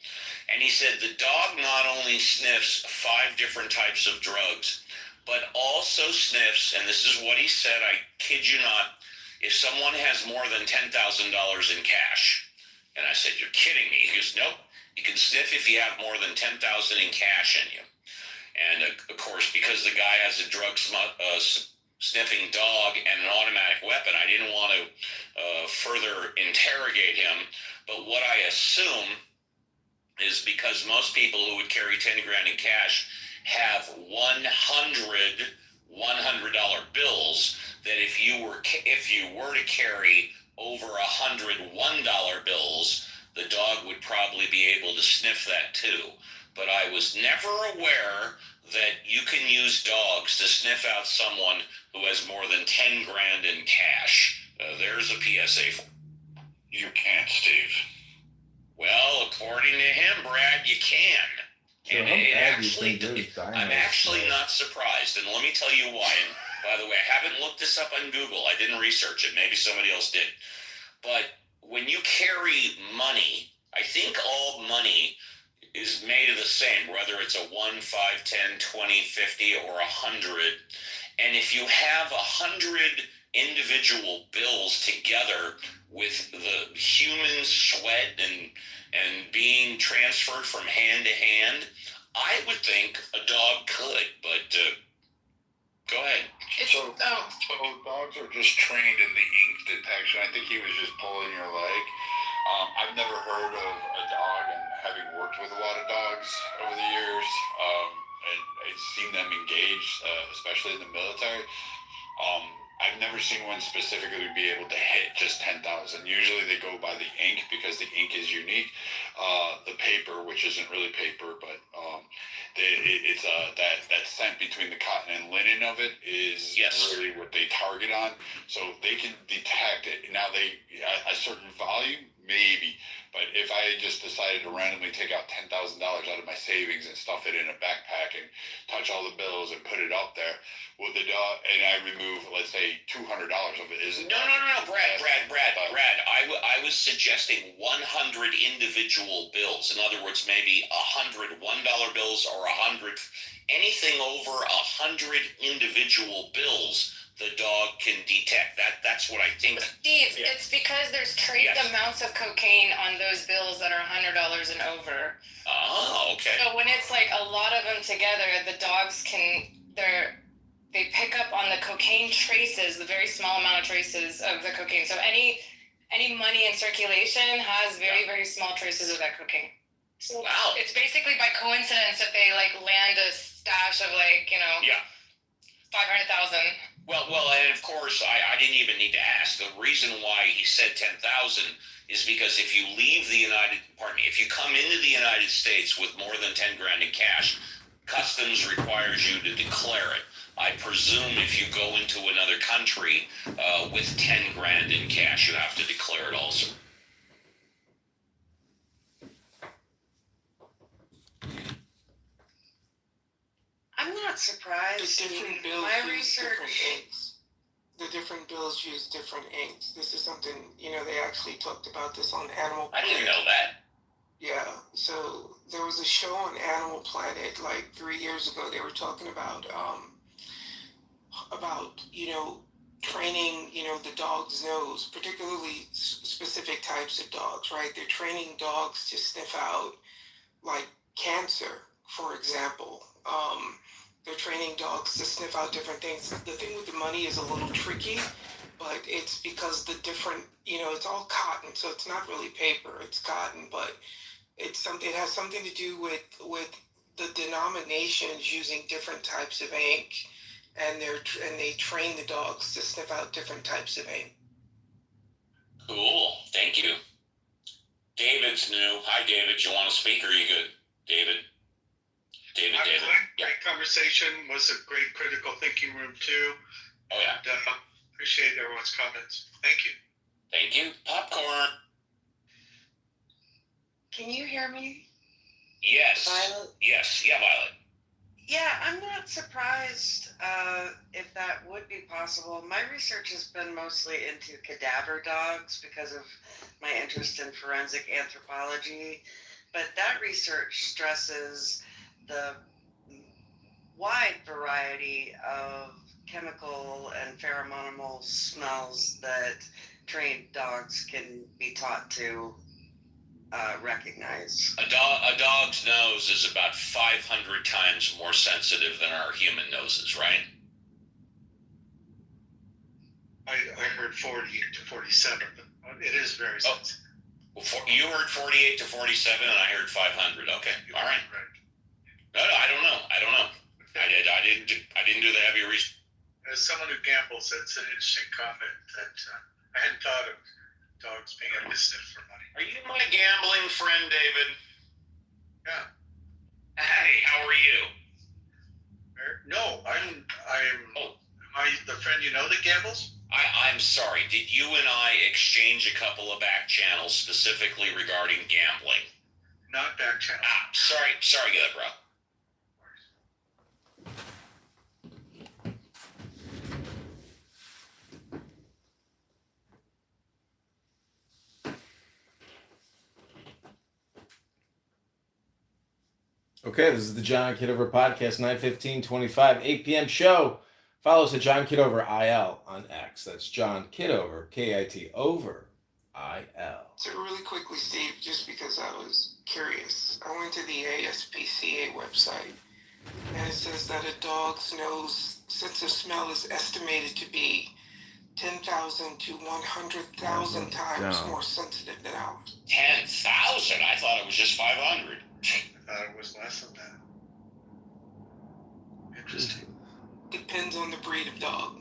And he said, the dog not only sniffs 5 different types of drugs, but also sniffs, and this is what he said, I kid you not, if someone has more than $10,000 in cash. And I said, you're kidding me. He goes, nope. You can sniff if you have more than 10,000 in cash in you. And of course, because the guy has a drug sniffing dog and an automatic weapon, I didn't want to further interrogate him. But what I assume is because most people who would carry 10 grand in cash have $100 bills, that if you were to carry over 100 $1 bills, the dog would probably be able to sniff that too. But I was never aware that you can use dogs to sniff out someone who has more than 10 grand in cash. There's a PSA. You can't, Steve. Well, according to him, Brad, you can. So And I'm actually not surprised, and let me tell you why. And by the way, I haven't looked this up on Google. I didn't research it. Maybe somebody else did. But when you carry money, I think all money is made of the same, whether it's a 1, 5, 10, 20, 50, or 100. And if you have 100 individual bills together with the human sweat and being transferred from hand to hand, I would think a dog could, but go ahead. So dogs are just trained in the ink detection. I think he was just pulling your leg. I've never heard of a dog, and having worked with a lot of dogs over the years, and I've seen them engage, especially in the military. I've never seen one specifically be able to hit just 10,000. Usually they go by the ink because the ink is unique. The paper, which isn't really paper, but it's that scent between the cotton and linen of it is really what they target on. So they can detect it. Now a certain volume, maybe. But if I just decided to randomly take out $10,000 out of my savings and stuff it in a backpack and touch all the bills and put it up there, would the dog, and I remove, let's say, $200 of it, is it? No, Brad. I was suggesting 100 individual bills. In other words, maybe 100 $1 bills or 100, anything over 100 individual bills, the dog can detect. That's what I think. Steve, it's because there's trace amounts of cocaine on those bills that are $100 and over. Oh, okay. So when it's like a lot of them together, the dogs they pick up on the cocaine traces, the very small amount of traces of the cocaine. So any money in circulation has very, very small traces of that cocaine. So it's basically by coincidence that they land a stash of 500,000. Well, and of course, I didn't even need to ask. The reason why he said 10,000 is because if you if you come into the United States with more than 10 grand in cash, customs requires you to declare it. I presume if you go into another country with 10 grand in cash, you have to declare it also. I'm not surprised. The different bills use different inks. The different bills use different inks. This is something, they actually talked about this on Animal Planet. I didn't know that. Yeah, so there was a show on Animal Planet 3 years ago. They were talking about training, the dog's nose, particularly specific types of dogs, right? They're training dogs to sniff out, cancer, for example. They're training dogs to sniff out different things. The thing with the money is a little tricky, but it's because the different, it's all cotton, so it's not really paper, it's cotton, but it has something to do with the denominations using different types of ink, and they train the dogs to sniff out different types of ink. Cool, thank you. David's new. Hi, David. You want to speak, or are you good? David. Great conversation. Was a great critical thinking room too. Oh yeah. And, appreciate everyone's comments. Thank you. Thank you. Popcorn. Can you hear me? Yes. Violet? Yes. Yeah, Violet. Yeah, I'm not surprised if that would be possible. My research has been mostly into cadaver dogs because of my interest in forensic anthropology, but that research stresses the wide variety of chemical and pheromonal smells that trained dogs can be taught to recognize. A dog's nose is about 500 times more sensitive than our human noses, right? I heard 40 to 47, but it is very sensitive. You heard 48 to 47, and I heard 500. Okay, all right. No, I don't know. I didn't do the heavy research. As someone who gambles, that's an interesting comment that I hadn't thought of dogs being able to sniff for money. Are you my gambling friend, David? Yeah. Hey, how are you? No, am I the friend you know that gambles? I'm sorry. Did you and I exchange a couple of back channels specifically regarding gambling? Not back channel. Sorry, good, bro. Okay, this is the John Kitover Podcast, 9/15/25, 8 p.m. show. Follow us at John Kitover IL on X. That's John Kitover, K-I-T, over I-L. So really quickly, Steve, just because I was curious, I went to the ASPCA website, and it says that a dog's nose sense of smell is estimated to be 10,000 to 100,000 times more sensitive than ours. 10,000? I thought it was just 500. I thought it was less than that. Interesting. Depends on the breed of dog.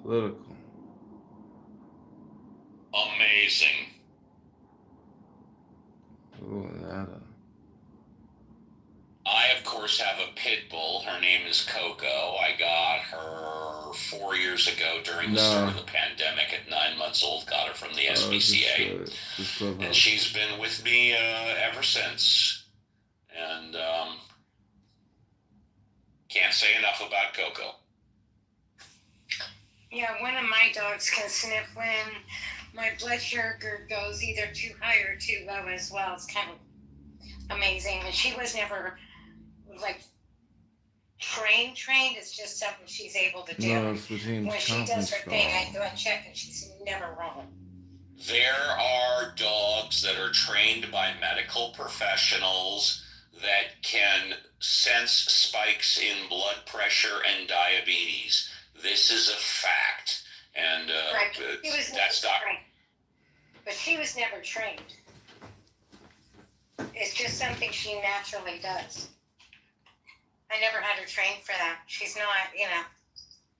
Political. Amazing. Ooh, that. I, of course, have a pit bull. Her name is Coco. I got her 4 years ago during the start of the pandemic at 9 months old. Got her from the SPCA. And she's been with me ever since. And can't say enough about Coco. Yeah, one of my dogs can sniff when my blood sugar goes either too high or too low as well. It's kind of amazing. And she was never like trained. It's just something she's able to do. No, it's routine when she does her thing, I go and check, and she's never wrong. There are dogs that are trained by medical professionals that can sense spikes in blood pressure and diabetes. This is a fact. And that's Dr. But she was never trained. It's just something she naturally does. I never had her trained for that. She's not,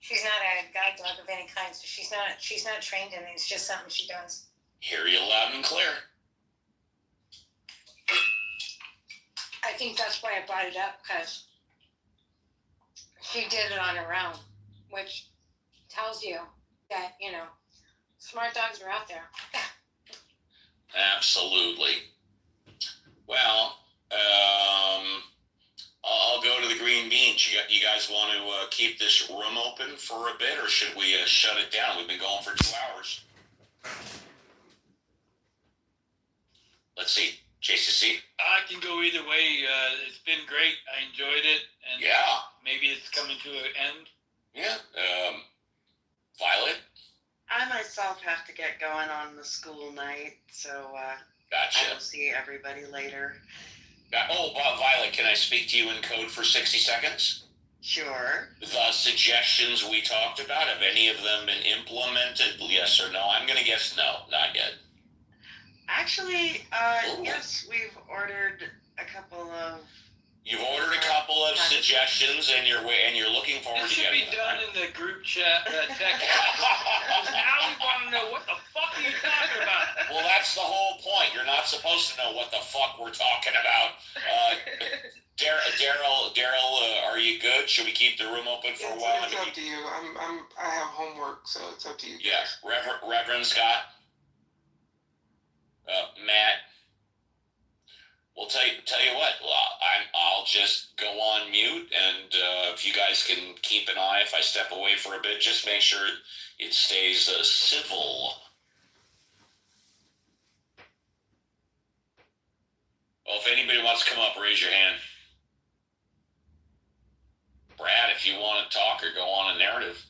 she's not a guide dog of any kind, so she's not trained in it. It's just something she does. Hear you loud and clear. I think that's why I brought it up, because she did it on her own, which tells you that, smart dogs are out there. Absolutely. Well, I'll go to the green beans. You guys want to keep this room open for a bit, or should we shut it down? We've been going for 2 hours. Let's see. JCC? I can go either way. It's been great. I enjoyed it. And maybe it's coming to an end. Yeah. Violet? I myself have to get going on the school night, so Gotcha. I will see everybody later. Violet, can I speak to you in code for 60 seconds? Sure. The suggestions we talked about, have any of them been implemented, yes or no? I'm going to guess no, not yet. Actually, yes, we've ordered a couple of... You've ordered a couple of suggestions, and you're looking forward to getting them. It should be done in the group chat. Now we want to know what the fuck are you talking about? Well, that's the whole point. You're not supposed to know what the fuck we're talking about. Daryl, are you good? Should we keep the room open for a while? It's up to you. I have homework, so it's up to you. Yeah, Reverend Scott, Matt. We'll tell you what. I'll just go on mute, and if you guys can keep an eye if I step away for a bit, just make sure it stays civil. Well, if anybody wants to come up, raise your hand. Brad, if you want to talk or go on a narrative.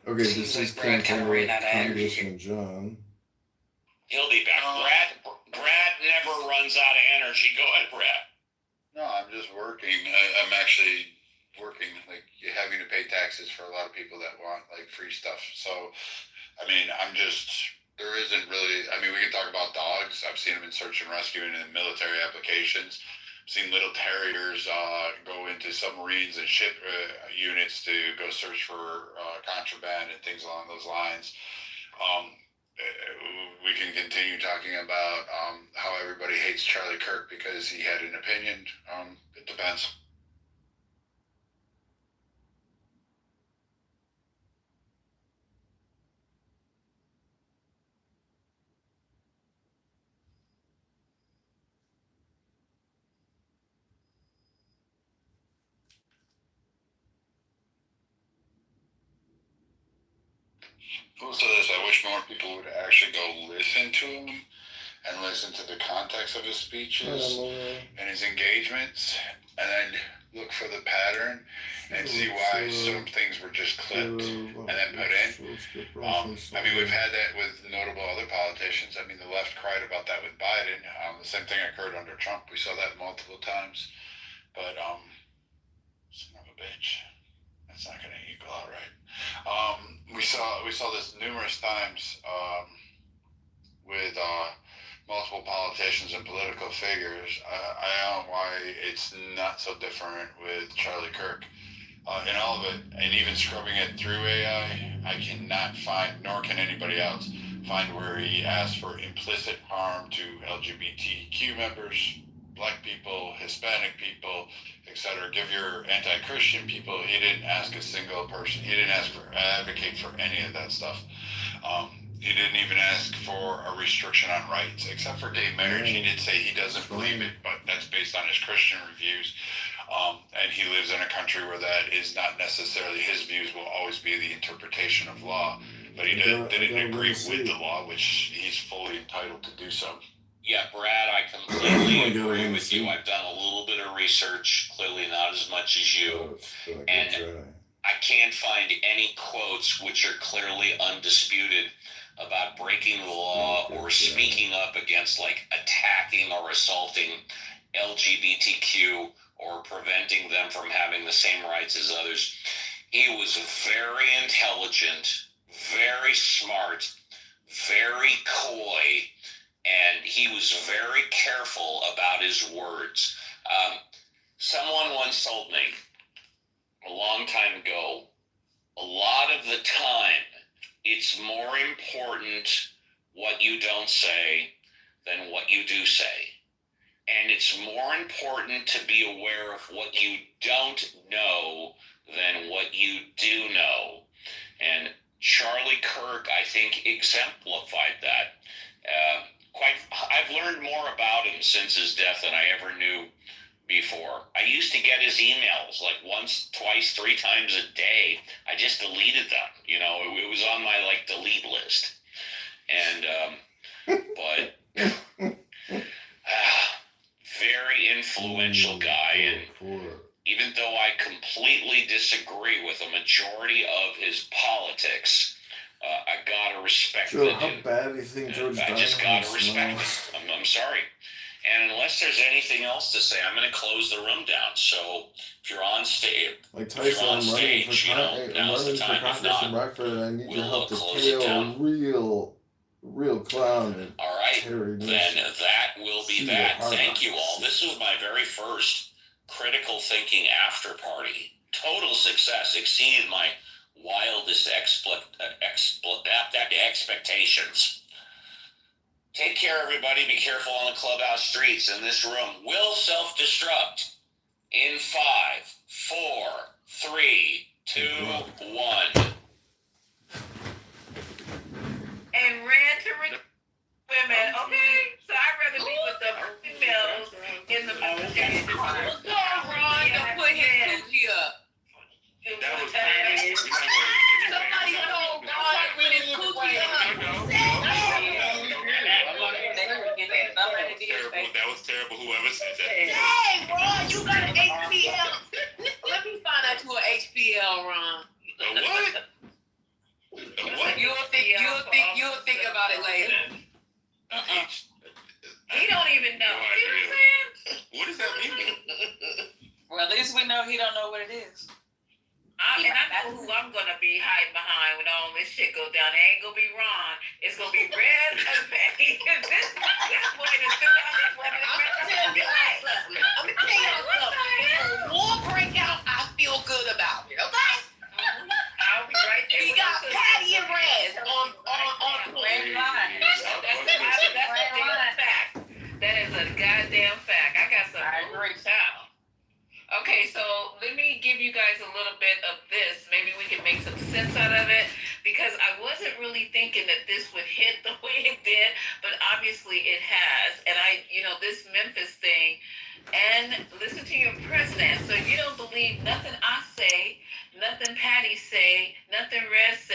Okay, this is Congressman John. He'll be back. Brad never runs out of energy. Go ahead, Brad. No, I'm just working. I'm actually working, like having to pay taxes for a lot of people that want like free stuff. So, I mean, there isn't really, I mean, we can talk about dogs. I've seen them in search and rescue and in military applications. I've seen little terriers go into submarines and ship units to go search for contraband and things along those lines. We can continue talking about how everybody hates Charlie Kirk because he had an opinion. It depends. Also, this, I wish more people would actually go listen to him and listen to the context of his speeches and his engagements, and then look for the pattern and see why some things were just clipped and then put in. I mean, we've had that with notable other politicians. I mean, the left cried about that with Biden. The same thing occurred under Trump. We saw that multiple times. But, son of a bitch. That's not going to equal out right. We saw this numerous times with multiple politicians and political figures. I don't know why it's not so different with Charlie Kirk. In all of it, and even scrubbing it through AI, I cannot find, nor can anybody else, find where he asked for implicit harm to LGBTQ members, Black people, Hispanic people, etc. Give your anti-Christian people. He didn't ask a single person. He didn't advocate for any of that stuff. He didn't even ask for a restriction on rights, except for gay marriage. He did say he doesn't believe it, but that's based on his Christian reviews. And he lives in a country where that is not necessarily his views will always be the interpretation of law. But he didn't agree with the law, which he's fully entitled to do so. Yeah, Brad, I completely agree with you. I've done a little bit of research, clearly not as much as you. And I can't find any quotes which are clearly undisputed about breaking the law or speaking up against, like, attacking or assaulting LGBTQ or preventing them from having the same rights as others. He was very intelligent, very smart, very coy, and he was very careful about his words. Someone once told me a long time ago, a lot of the time, it's more important what you don't say than what you do say. And it's more important to be aware of what you don't know than what you do know. And Charlie Kirk, I think, exemplified that. I've learned more about him since his death than I ever knew before. I used to get his emails like once, twice, 3 times a day. I just deleted them. You know, it was on my like delete list. And but very influential guy, and even though I completely disagree with a majority of his politics, I gotta respect the dude. How bad do you think George I just gotta respect it. I'm sorry. And unless there's anything else to say, I'm going to close the room down. So if you're on stage, like Tyson, I'm running for Congress in Rockford, and I need your help to KO a real clown. And all right, then that will be that. Thank you all. This was my very first critical thinking after party. Total success, exceeded my wildest expectations. Take care, everybody. Be careful on the clubhouse streets. And this room will self-destruct in 5, 4, 3, 2, 1. And ran to women. Okay, so I'd rather be with the females in the military. What's going on to put his coochie up? That was somebody told Ron to bring his coochie up. That was terrible. Whoever said that. Hey, Ron, you got an HPL. Let me find out you an HPL, Ron. What? You'll think about it later. He don't even know. No You know what I'm idea. saying? What does that mean? Well, at least we know he don't know what it is. And I know who I'm gonna be hiding behind when all this shit goes down. It ain't gonna be Ron. It's gonna be Red and Betty. This boy that threw out this weapon. I'm gonna tell y'all something. If war break out, I feel good about it. Okay? I'll be right there. We got Patty and Red on Red line. That's a damn fact. That is a goddamn fact. I got some. I agree. Child. Okay, so let me give you guys a little bit of this. Maybe we can make some sense out of it, because I wasn't really thinking that this would hit the way it did, but obviously it has. And this Memphis thing, and listen to your president. So you don't believe nothing I say, nothing Patty say, nothing Red say.